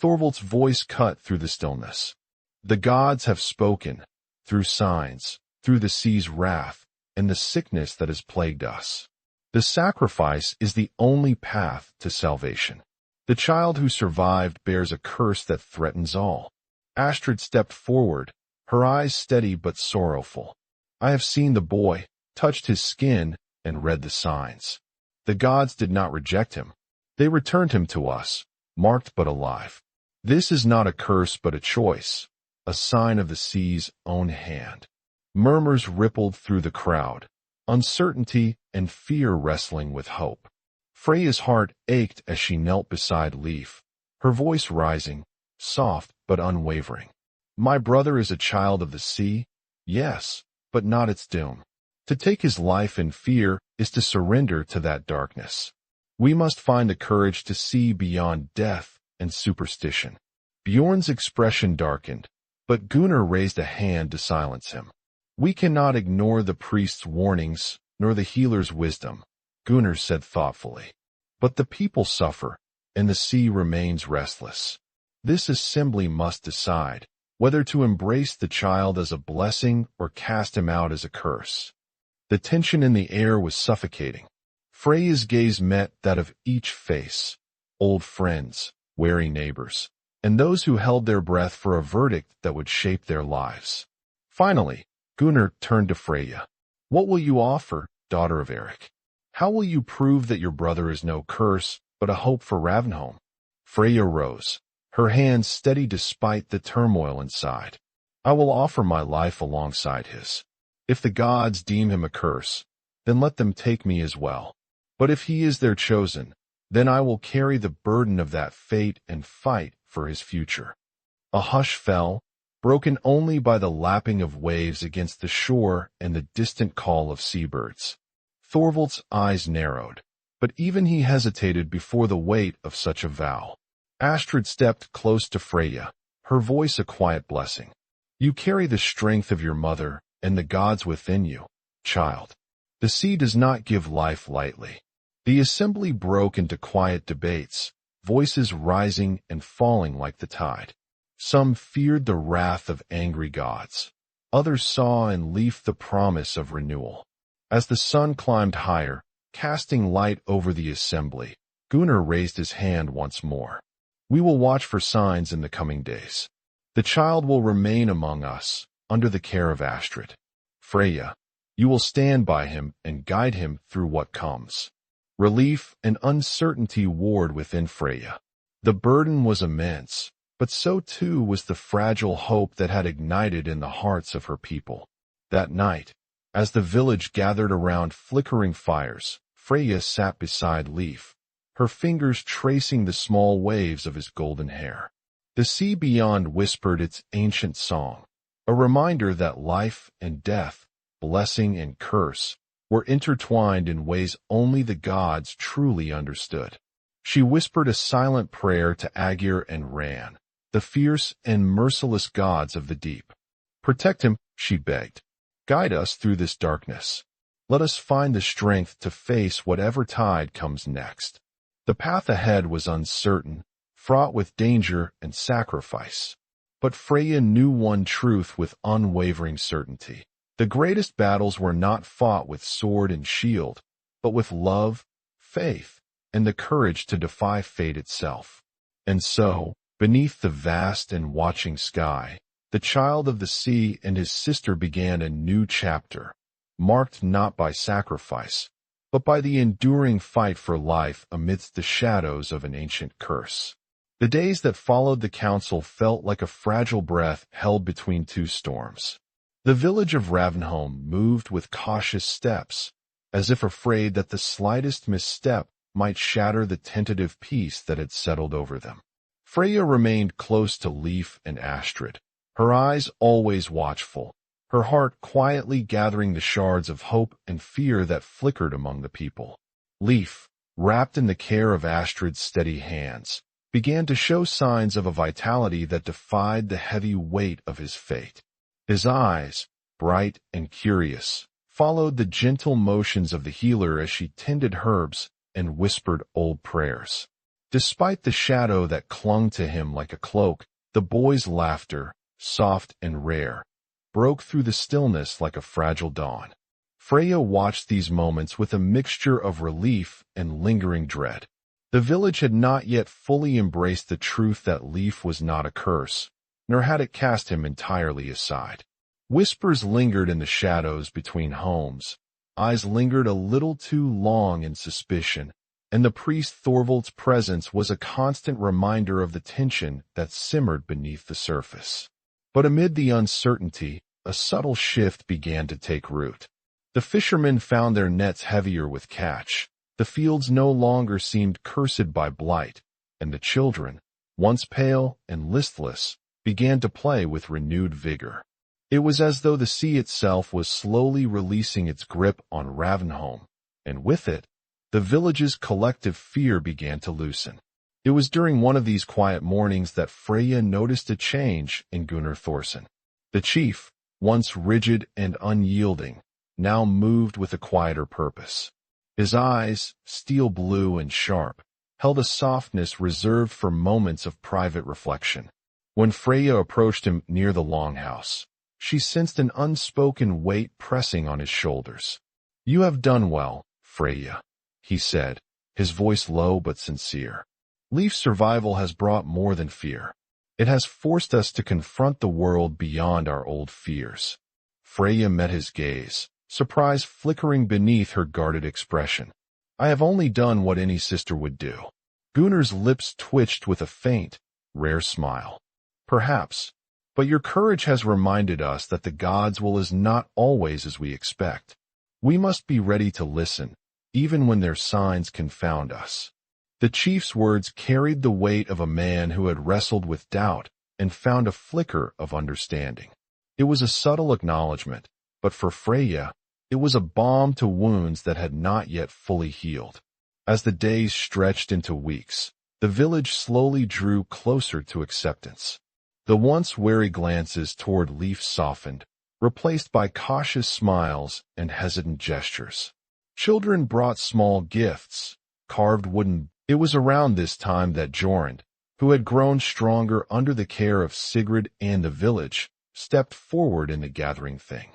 Thorvald's voice cut through the stillness. The gods have spoken, through signs, through the sea's wrath, and the sickness that has plagued us. The sacrifice is the only path to salvation. The child who survived bears a curse that threatens all. Astrid stepped forward, her eyes steady but sorrowful. I have seen the boy, touched his skin, and read the signs. The gods did not reject him. They returned him to us, marked but alive. This is not a curse but a choice, a sign of the sea's own hand. Murmurs rippled through the crowd, uncertainty and fear wrestling with hope. Freya's heart ached as she knelt beside Leif, her voice rising, soft but unwavering. My brother is a child of the sea, yes, but not its doom. To take his life in fear is to surrender to that darkness. We must find the courage to see beyond death and superstition. Bjorn's expression darkened, but Gunnar raised a hand to silence him. We cannot ignore the priest's warnings, nor the healer's wisdom, Gunnar said thoughtfully. But the people suffer, and the sea remains restless. This assembly must decide whether to embrace the child as a blessing or cast him out as a curse. The tension in the air was suffocating. Freya's gaze met that of each face, old friends, wary neighbors, and those who held their breath for a verdict that would shape their lives. Finally, Gunnar turned to Freya. What will you offer, daughter of Eric? How will you prove that your brother is no curse, but a hope for Ravenholm? Freya rose, her hands steady despite the turmoil inside. I will offer my life alongside his. If the gods deem him a curse, then let them take me as well. But if he is their chosen, then I will carry the burden of that fate and fight for his future. A hush fell, broken only by the lapping of waves against the shore and the distant call of seabirds. Thorvald's eyes narrowed, but even he hesitated before the weight of such a vow. Astrid stepped close to Freya, her voice a quiet blessing. You carry the strength of your mother and the gods within you, child. The sea does not give life lightly. The assembly broke into quiet debates, voices rising and falling like the tide. Some feared the wrath of angry gods. Others saw in Leif the promise of renewal. As the sun climbed higher, casting light over the assembly, Gunnar raised his hand once more. We will watch for signs in the coming days. The child will remain among us, under the care of Astrid. Freya, you will stand by him and guide him through what comes. Relief and uncertainty warred within Freya. The burden was immense, but so too was the fragile hope that had ignited in the hearts of her people. That night, as the village gathered around flickering fires, Freya sat beside Leif, her fingers tracing the small waves of his golden hair. The sea beyond whispered its ancient song, a reminder that life and death, blessing and curse, were intertwined in ways only the gods truly understood. She whispered a silent prayer to Aegir and Ran, the fierce and merciless gods of the deep. Protect him, she begged. Guide us through this darkness. Let us find the strength to face whatever tide comes next. The path ahead was uncertain, fraught with danger and sacrifice. But Freya knew one truth with unwavering certainty. The greatest battles were not fought with sword and shield, but with love, faith, and the courage to defy fate itself. And so, beneath the vast and watching sky, the child of the sea and his sister began a new chapter, marked not by sacrifice, but by the enduring fight for life amidst the shadows of an ancient curse. The days that followed the council felt like a fragile breath held between two storms. The village of Ravenholm moved with cautious steps, as if afraid that the slightest misstep might shatter the tentative peace that had settled over them. Freya remained close to Leif and Astrid, her eyes always watchful, her heart quietly gathering the shards of hope and fear that flickered among the people. Leif, wrapped in the care of Astrid's steady hands, began to show signs of a vitality that defied the heavy weight of his fate. His eyes, bright and curious, followed the gentle motions of the healer as she tended herbs and whispered old prayers. Despite the shadow that clung to him like a cloak, the boy's laughter, soft and rare, broke through the stillness like a fragile dawn. Freya watched these moments with a mixture of relief and lingering dread. The village had not yet fully embraced the truth that Leif was not a curse, nor had it cast him entirely aside. Whispers lingered in the shadows between homes, eyes lingered a little too long in suspicion, and the priest Thorvald's presence was a constant reminder of the tension that simmered beneath the surface. But amid the uncertainty, a subtle shift began to take root. The fishermen found their nets heavier with catch, the fields no longer seemed cursed by blight, and the children, once pale and listless, began to play with renewed vigor. It was as though the sea itself was slowly releasing its grip on Ravenholm, and with it, the village's collective fear began to loosen. It was during one of these quiet mornings that Freya noticed a change in Gunnar Thorson. The chief, once rigid and unyielding, now moved with a quieter purpose. His eyes, steel blue and sharp, held a softness reserved for moments of private reflection. When Freya approached him near the longhouse, she sensed an unspoken weight pressing on his shoulders. "You have done well, Freya," he said, his voice low but sincere. "Leif's survival has brought more than fear. It has forced us to confront the world beyond our old fears." Freya met his gaze, surprise flickering beneath her guarded expression. "I have only done what any sister would do." Gunnar's lips twitched with a faint, rare smile. "Perhaps, but your courage has reminded us that the gods' will is not always as we expect. We must be ready to listen, even when their signs confound us." The chief's words carried the weight of a man who had wrestled with doubt and found a flicker of understanding. It was a subtle acknowledgement, but for Freya, it was a balm to wounds that had not yet fully healed. As the days stretched into weeks, the village slowly drew closer to acceptance. The once wary glances toward Leaf softened, replaced by cautious smiles and hesitant gestures. Children brought small gifts, carved wooden. It was around this time that Jorund, who had grown stronger under the care of Sigrid and the village, stepped forward in the gathering thing.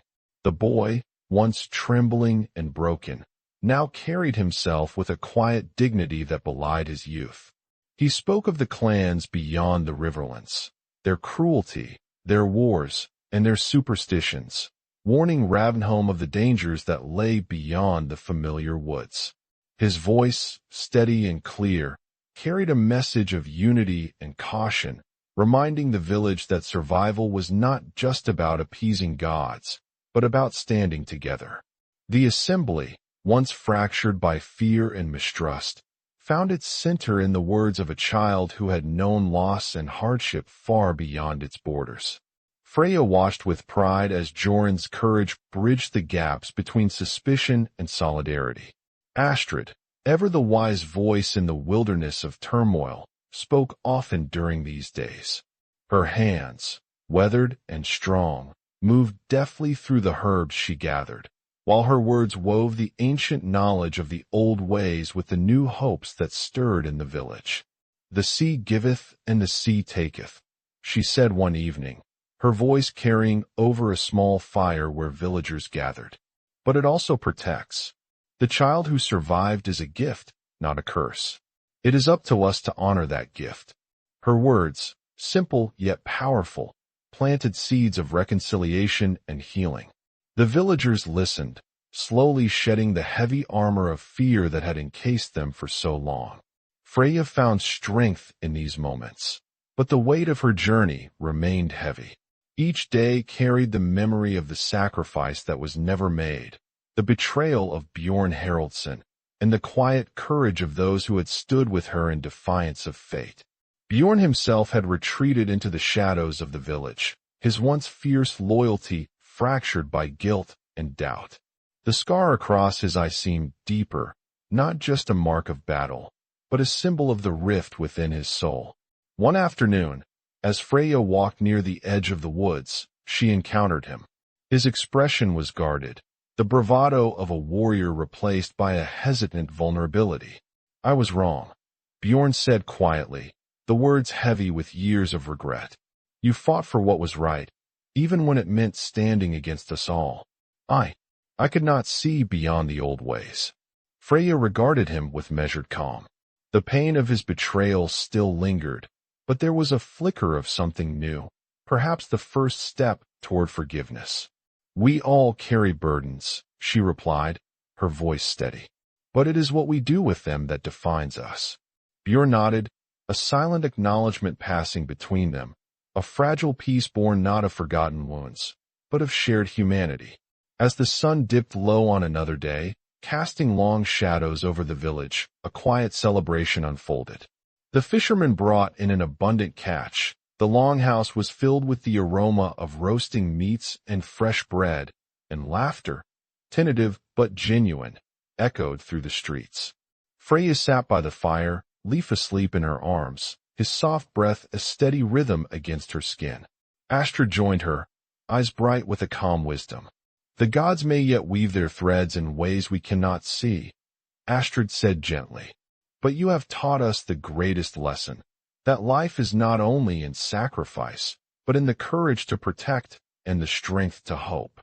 The boy, once trembling and broken, now carried himself with a quiet dignity that belied his youth. He spoke of the clans beyond the Riverlands, their cruelty, their wars, and their superstitions, warning Ravenholm of the dangers that lay beyond the familiar woods. His voice, steady and clear, carried a message of unity and caution, reminding the village that survival was not just about appeasing gods, but about standing together. The assembly, once fractured by fear and mistrust, found its center in the words of a child who had known loss and hardship far beyond its borders. Freya watched with pride as Jorun's courage bridged the gaps between suspicion and solidarity. Astrid, ever the wise voice in the wilderness of turmoil, spoke often during these days. Her hands, weathered and strong, moved deftly through the herbs she gathered, while her words wove the ancient knowledge of the old ways with the new hopes that stirred in the village. "The sea giveth and the sea taketh," she said one evening, her voice carrying over a small fire where villagers gathered. "But it also protects. The child who survived is a gift, not a curse. It is up to us to honor that gift." Her words, simple yet powerful, planted seeds of reconciliation and healing. The villagers listened, slowly shedding the heavy armor of fear that had encased them for so long. Freya found strength in these moments, but the weight of her journey remained heavy. Each day carried the memory of the sacrifice that was never made, the betrayal of Bjorn Haraldsson, and the quiet courage of those who had stood with her in defiance of fate. Bjorn himself had retreated into the shadows of the village, his once fierce loyalty fractured by guilt and doubt. The scar across his eye seemed deeper, not just a mark of battle, but a symbol of the rift within his soul. One afternoon, as Freya walked near the edge of the woods, she encountered him. His expression was guarded, the bravado of a warrior replaced by a hesitant vulnerability. "I was wrong," Bjorn said quietly, the words heavy with years of regret. "You fought for what was right, even when it meant standing against us all. I could not see beyond the old ways." Freya regarded him with measured calm. The pain of his betrayal still lingered, but there was a flicker of something new, perhaps the first step toward forgiveness. "We all carry burdens," she replied, her voice steady. "But it is what we do with them that defines us." Bjorn nodded, a silent acknowledgement passing between them, a fragile peace born not of forgotten wounds, but of shared humanity. As the sun dipped low on another day, casting long shadows over the village, a quiet celebration unfolded. The fishermen brought in an abundant catch. The longhouse was filled with the aroma of roasting meats and fresh bread, and laughter, tentative but genuine, echoed through the streets. Freya sat by the fire, Leaf asleep in her arms, his soft breath a steady rhythm against her skin. Astrid joined her, eyes bright with a calm wisdom. "The gods may yet weave their threads in ways we cannot see," Astrid said gently. "But you have taught us the greatest lesson, that life is not only in sacrifice, but in the courage to protect and the strength to hope."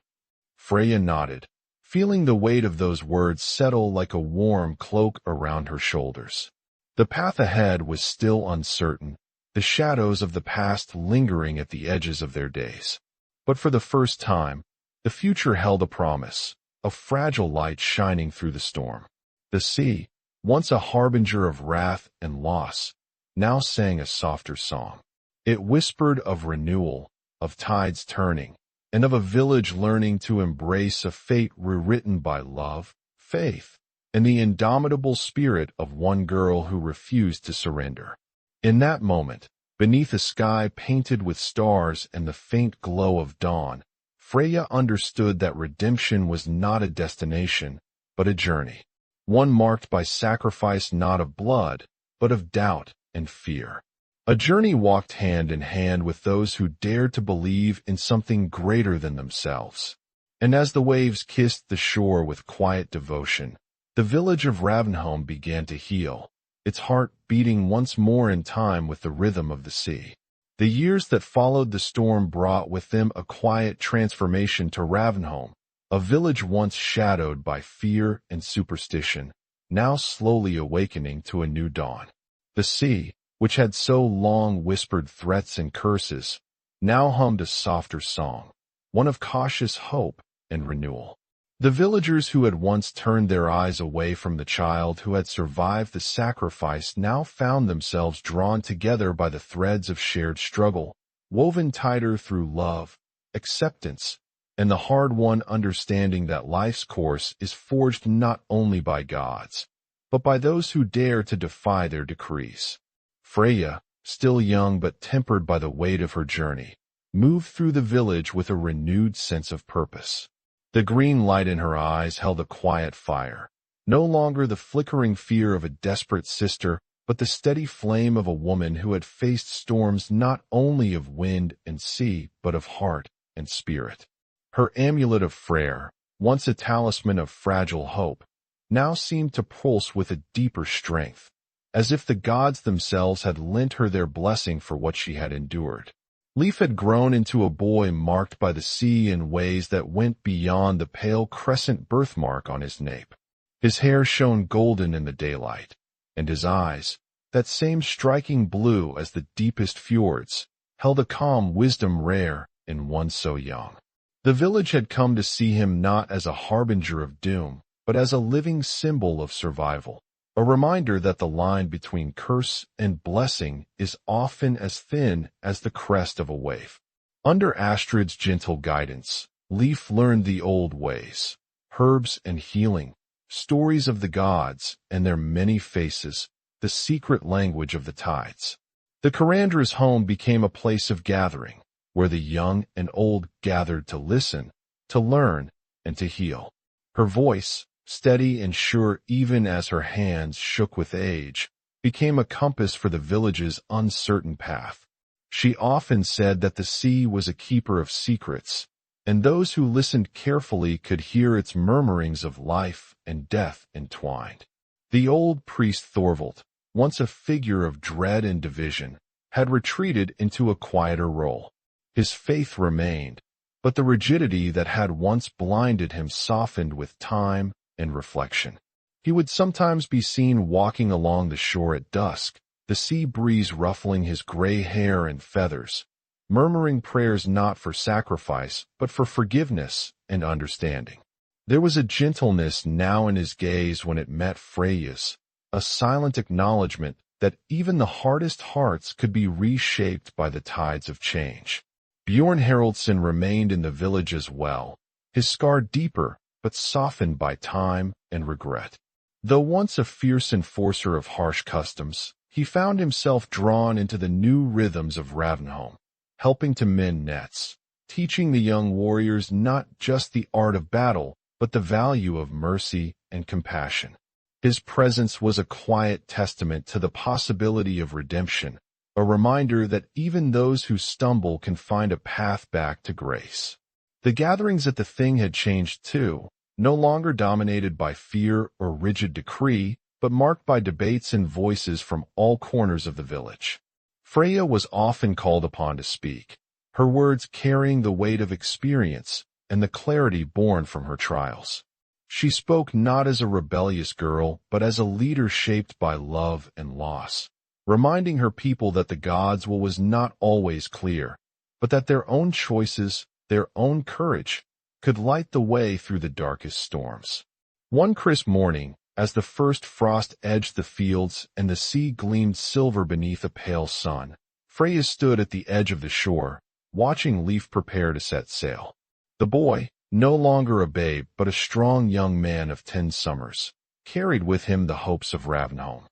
Freya nodded, feeling the weight of those words settle like a warm cloak around her shoulders. The path ahead was still uncertain, the shadows of the past lingering at the edges of their days. But for the first time, the future held a promise, a fragile light shining through the storm. The sea, once a harbinger of wrath and loss, now sang a softer song. It whispered of renewal, of tides turning, and of a village learning to embrace a fate rewritten by love, faith, and the indomitable spirit of one girl who refused to surrender. In that moment, beneath a sky painted with stars and the faint glow of dawn, Freya understood that redemption was not a destination, but a journey, one marked by sacrifice not of blood, but of doubt and fear. A journey walked hand in hand with those who dared to believe in something greater than themselves. And as the waves kissed the shore with quiet devotion, the village of Ravenholm began to heal, its heart beating once more in time with the rhythm of the sea. The years that followed the storm brought with them a quiet transformation to Ravenholm, a village once shadowed by fear and superstition, now slowly awakening to a new dawn. The sea, which had so long whispered threats and curses, now hummed a softer song, one of cautious hope and renewal. The villagers who had once turned their eyes away from the child who had survived the sacrifice now found themselves drawn together by the threads of shared struggle, woven tighter through love, acceptance, and the hard-won understanding that life's course is forged not only by gods, but by those who dare to defy their decrees. Freya, still young but tempered by the weight of her journey, moved through the village with a renewed sense of purpose. The green light in her eyes held a quiet fire, no longer the flickering fear of a desperate sister, but the steady flame of a woman who had faced storms not only of wind and sea, but of heart and spirit. Her amulet of Freyr, once a talisman of fragile hope, now seemed to pulse with a deeper strength, as if the gods themselves had lent her their blessing for what she had endured. Leif had grown into a boy marked by the sea in ways that went beyond the pale crescent birthmark on his nape. His hair shone golden in the daylight, and his eyes, that same striking blue as the deepest fjords, held a calm wisdom rare in one so young. The village had come to see him not as a harbinger of doom, but as a living symbol of survival, a reminder that the line between curse and blessing is often as thin as the crest of a wave. Under Astrid's gentle guidance, Leif learned the old ways, herbs and healing, stories of the gods and their many faces, the secret language of the tides. The Carandra's home became a place of gathering, where the young and old gathered to listen, to learn, and to heal. Her voice, steady and sure even as her hands shook with age, became a compass for the village's uncertain path. She often said that the sea was a keeper of secrets, and those who listened carefully could hear its murmurings of life and death entwined. The old priest Thorvald, once a figure of dread and division, had retreated into a quieter role. His faith remained, but the rigidity that had once blinded him softened with time and reflection. He would sometimes be seen walking along the shore at dusk, the sea breeze ruffling his gray hair and feathers, murmuring prayers not for sacrifice, but for forgiveness and understanding. There was a gentleness now in his gaze when it met Freya's, a silent acknowledgement that even the hardest hearts could be reshaped by the tides of change. Bjorn Haraldsson remained in the village as well, his scar deeper, but softened by time and regret. Though once a fierce enforcer of harsh customs, he found himself drawn into the new rhythms of Ravenholm, helping to mend nets, teaching the young warriors not just the art of battle, but the value of mercy and compassion. His presence was a quiet testament to the possibility of redemption, a reminder that even those who stumble can find a path back to grace. The gatherings at the Thing had changed too, no longer dominated by fear or rigid decree, but marked by debates and voices from all corners of the village. Freya was often called upon to speak, her words carrying the weight of experience and the clarity born from her trials. She spoke not as a rebellious girl, but as a leader shaped by love and loss, reminding her people that the gods' will was not always clear, but that their own choices, their own courage, could light the way through the darkest storms. One crisp morning, as the first frost edged the fields and the sea gleamed silver beneath a pale sun, Freya stood at the edge of the shore, watching Leif prepare to set sail. The boy, no longer a babe but a strong young man of 10 summers, carried with him the hopes of Ravenholm.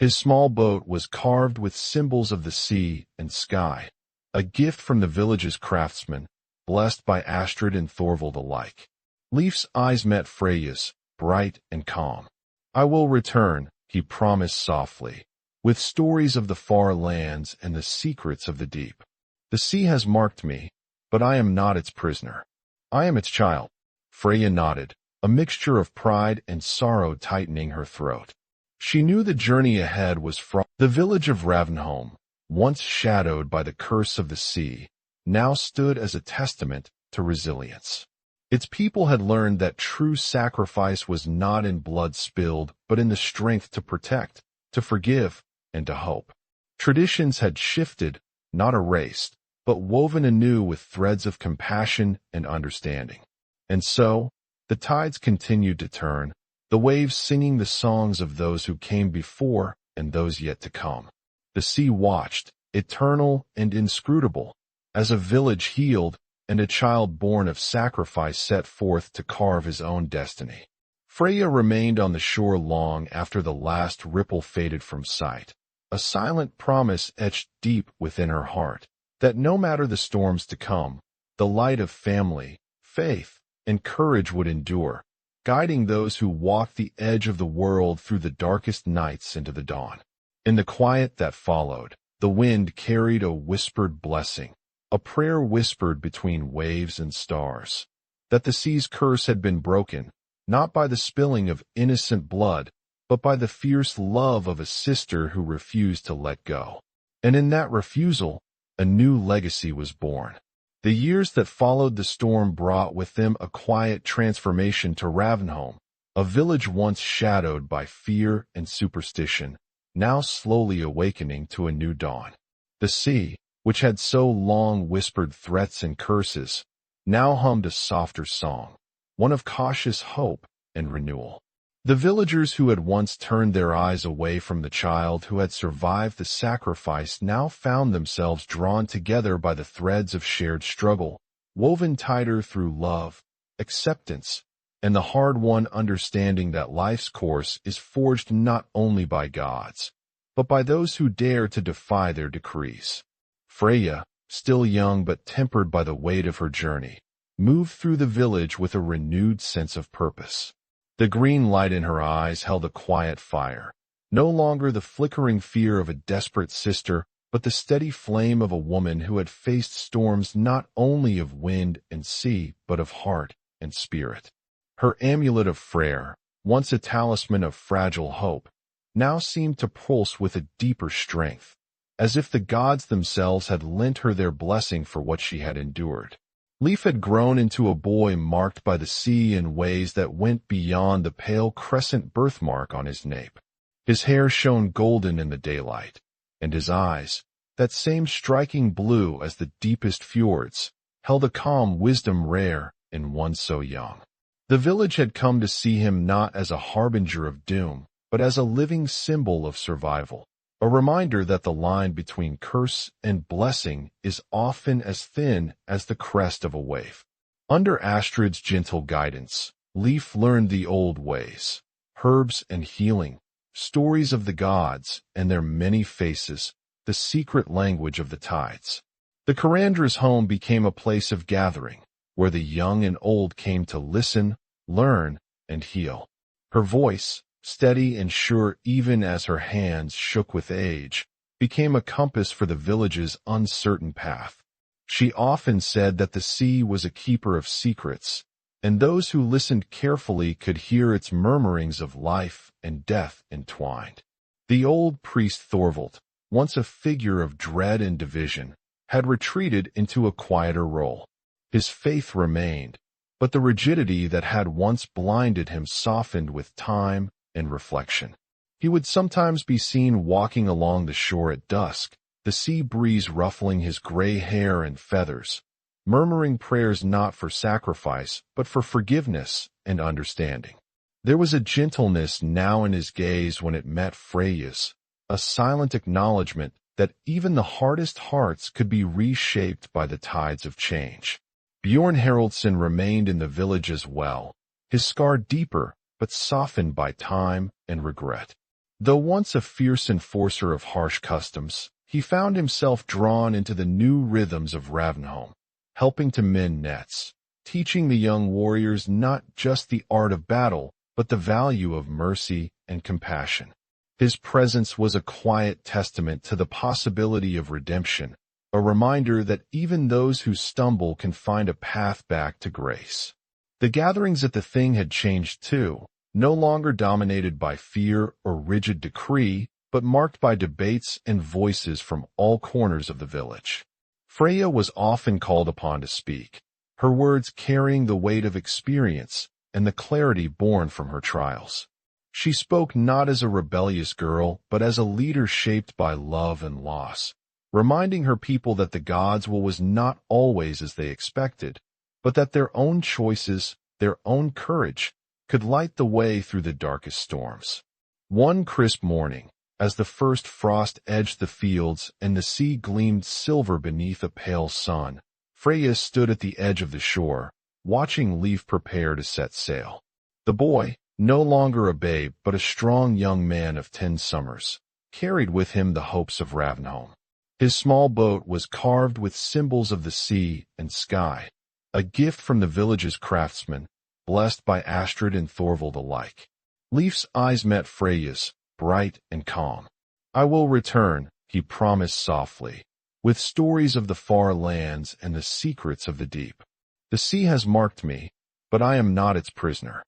His small boat was carved with symbols of the sea and sky, a gift from the village's craftsmen, blessed by Astrid and Thorvald alike. Leif's eyes met Freya's, bright and calm. "I will return," he promised softly, with stories of the far lands and the secrets of the deep. The sea has marked me, but I am not its prisoner. I am its child. Freya nodded, a mixture of pride and sorrow tightening her throat. She knew the journey ahead was from the village of Ravenholm, once shadowed by the curse of the sea, now stood as a testament to resilience. Its people had learned that true sacrifice was not in blood spilled, but in the strength to protect, to forgive, and to hope. Traditions had shifted, not erased, but woven anew with threads of compassion and understanding. And so, the tides continued to turn, the waves singing the songs of those who came before and those yet to come. The sea watched, eternal and inscrutable, as a village healed and a child born of sacrifice set forth to carve his own destiny. Freya remained on the shore long after the last ripple faded from sight, a silent promise etched deep within her heart, that no matter the storms to come, the light of family, faith, and courage would endure, guiding those who walked the edge of the world through the darkest nights into the dawn. In the quiet that followed, the wind carried a whispered blessing, a prayer whispered between waves and stars, that the sea's curse had been broken, not by the spilling of innocent blood, but by the fierce love of a sister who refused to let go. And in that refusal, a new legacy was born. The years that followed the storm brought with them a quiet transformation to Ravenholm, a village once shadowed by fear and superstition, now slowly awakening to a new dawn. The sea, which had so long whispered threats and curses, now hummed a softer song, one of cautious hope and renewal. The villagers who had once turned their eyes away from the child who had survived the sacrifice now found themselves drawn together by the threads of shared struggle, woven tighter through love, acceptance, and the hard-won understanding that life's course is forged not only by gods, but by those who dare to defy their decrees. Freya, still young but tempered by the weight of her journey, moved through the village with a renewed sense of purpose. The green light in her eyes held a quiet fire, no longer the flickering fear of a desperate sister, but the steady flame of a woman who had faced storms not only of wind and sea, but of heart and spirit. Her amulet of Freyr, once a talisman of fragile hope, now seemed to pulse with a deeper strength, as if the gods themselves had lent her their blessing for what she had endured. Leif had grown into a boy marked by the sea in ways that went beyond the pale crescent birthmark on his nape. His hair shone golden in the daylight, and his eyes, that same striking blue as the deepest fjords, held a calm wisdom rare in one so young. The village had come to see him not as a harbinger of doom, but as a living symbol of survival, a reminder that the line between curse and blessing is often as thin as the crest of a wave. Under Astrid's gentle guidance, Leif learned the old ways, herbs and healing, stories of the gods and their many faces, the secret language of the tides. The Carandra's home became a place of gathering, where the young and old came to listen, learn, and heal. Her voice, steady and sure even as her hands shook with age, became a compass for the village's uncertain path. She often said that the sea was a keeper of secrets, and those who listened carefully could hear its murmurings of life and death entwined. The old priest Thorvald, once a figure of dread and division, had retreated into a quieter role. His faith remained, but the rigidity that had once blinded him softened with time and reflection. He would sometimes be seen walking along the shore at dusk, the sea breeze ruffling his gray hair and feathers, murmuring prayers not for sacrifice, but for forgiveness and understanding. There was a gentleness now in his gaze when it met Freya's, a silent acknowledgement that even the hardest hearts could be reshaped by the tides of change. Bjorn Haraldsson remained in the village as well, his scar deeper, but softened by time and regret. Though once a fierce enforcer of harsh customs, he found himself drawn into the new rhythms of Ravenholm, helping to mend nets, teaching the young warriors not just the art of battle, but the value of mercy and compassion. His presence was a quiet testament to the possibility of redemption, a reminder that even those who stumble can find a path back to grace. The gatherings at the Thing had changed too, no longer dominated by fear or rigid decree, but marked by debates and voices from all corners of the village. Freya was often called upon to speak, her words carrying the weight of experience and the clarity born from her trials. She spoke not as a rebellious girl, but as a leader shaped by love and loss, reminding her people that the gods' will was not always as they expected, but that their own choices, their own courage, could light the way through the darkest storms. One crisp morning, as the first frost edged the fields and the sea gleamed silver beneath a pale sun, Freya stood at the edge of the shore, watching Leif prepare to set sail. The boy, no longer a babe but a strong young man of 10 summers, carried with him the hopes of Ravnholm. His small boat was carved with symbols of the sea and sky, a gift from the village's craftsmen, blessed by Astrid and Thorvald alike. Leif's eyes met Freya's, bright and calm. "I will return," he promised softly, "with stories of the far lands and the secrets of the deep. The sea has marked me, but I am not its prisoner.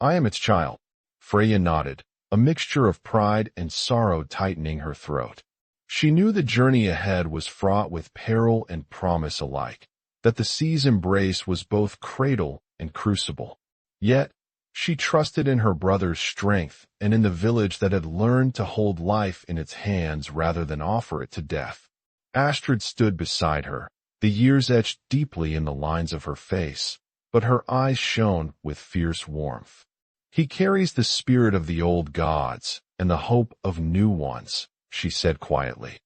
I am its child." Freya nodded, a mixture of pride and sorrow tightening her throat. She knew the journey ahead was fraught with peril and promise alike, that the sea's embrace was both cradle and crucible. Yet, she trusted in her brother's strength and in the village that had learned to hold life in its hands rather than offer it to death. Astrid stood beside her, the years etched deeply in the lines of her face, but her eyes shone with fierce warmth. "He carries the spirit of the old gods and the hope of new ones," she said quietly.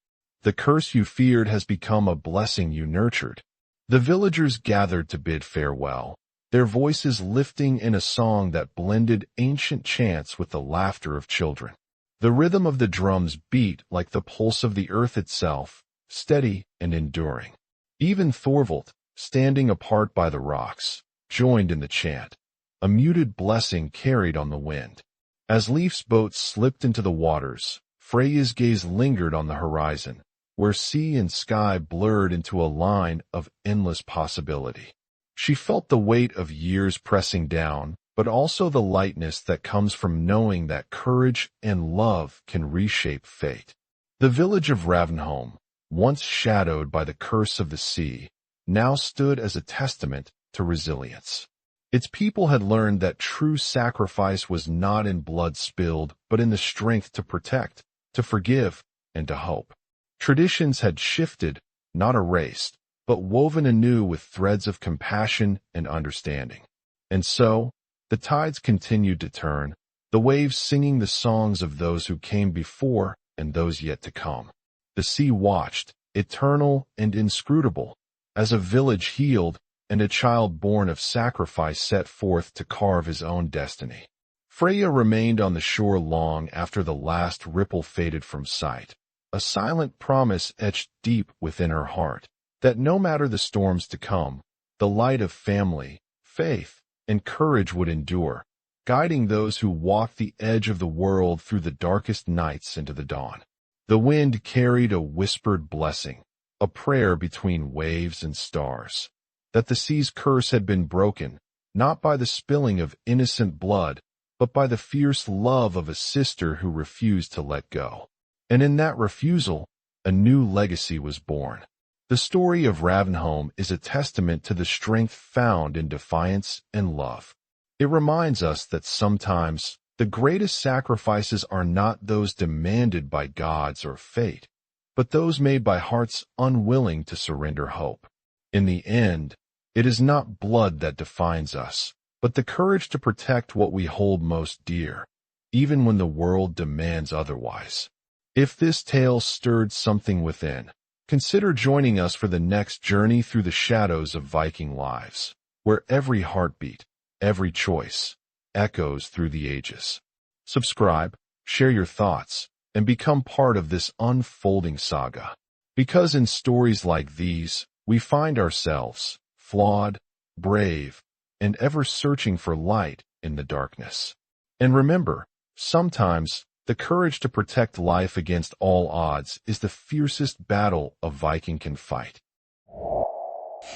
"The curse you feared has become a blessing you nurtured." The villagers gathered to bid farewell, their voices lifting in a song that blended ancient chants with the laughter of children. The rhythm of the drums beat like the pulse of the earth itself, steady and enduring. Even Thorvald, standing apart by the rocks, joined in the chant, a muted blessing carried on the wind. As Leif's boat slipped into the waters, Freya's gaze lingered on the horizon, where sea and sky blurred into a line of endless possibility. She felt the weight of years pressing down, but also the lightness that comes from knowing that courage and love can reshape fate. The village of Ravnholm, once shadowed by the curse of the sea, now stood as a testament to resilience. Its people had learned that true sacrifice was not in blood spilled, but in the strength to protect, to forgive, and to hope. Traditions had shifted, not erased, but woven anew with threads of compassion and understanding. And so, the tides continued to turn, the waves singing the songs of those who came before and those yet to come. The sea watched, eternal and inscrutable, as a village healed and a child born of sacrifice set forth to carve his own destiny. Freya remained on the shore long after the last ripple faded from sight, a silent promise etched deep within her heart, that no matter the storms to come, the light of family, faith, and courage would endure, guiding those who walked the edge of the world through the darkest nights into the dawn. The wind carried a whispered blessing, a prayer between waves and stars, that the sea's curse had been broken, not by the spilling of innocent blood, but by the fierce love of a sister who refused to let go. And in that refusal, a new legacy was born. The story of Ravnholm is a testament to the strength found in defiance and love. It reminds us that sometimes the greatest sacrifices are not those demanded by gods or fate, but those made by hearts unwilling to surrender hope. In the end, it is not blood that defines us, but the courage to protect what we hold most dear, even when the world demands otherwise. If this tale stirred something within, consider joining us for the next journey through the shadows of Viking lives, where every heartbeat, every choice, echoes through the ages. Subscribe, share your thoughts, and become part of this unfolding saga. Because in stories like these, we find ourselves, flawed, brave, and ever searching for light in the darkness. And remember, sometimes The courage to protect life against all odds is the fiercest battle a Viking can fight.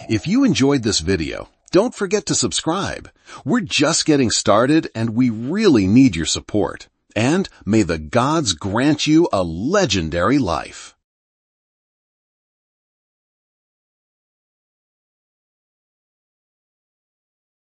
If you enjoyed this video, don't forget to subscribe. We're just getting started and we really need your support. And may the gods grant you a legendary life.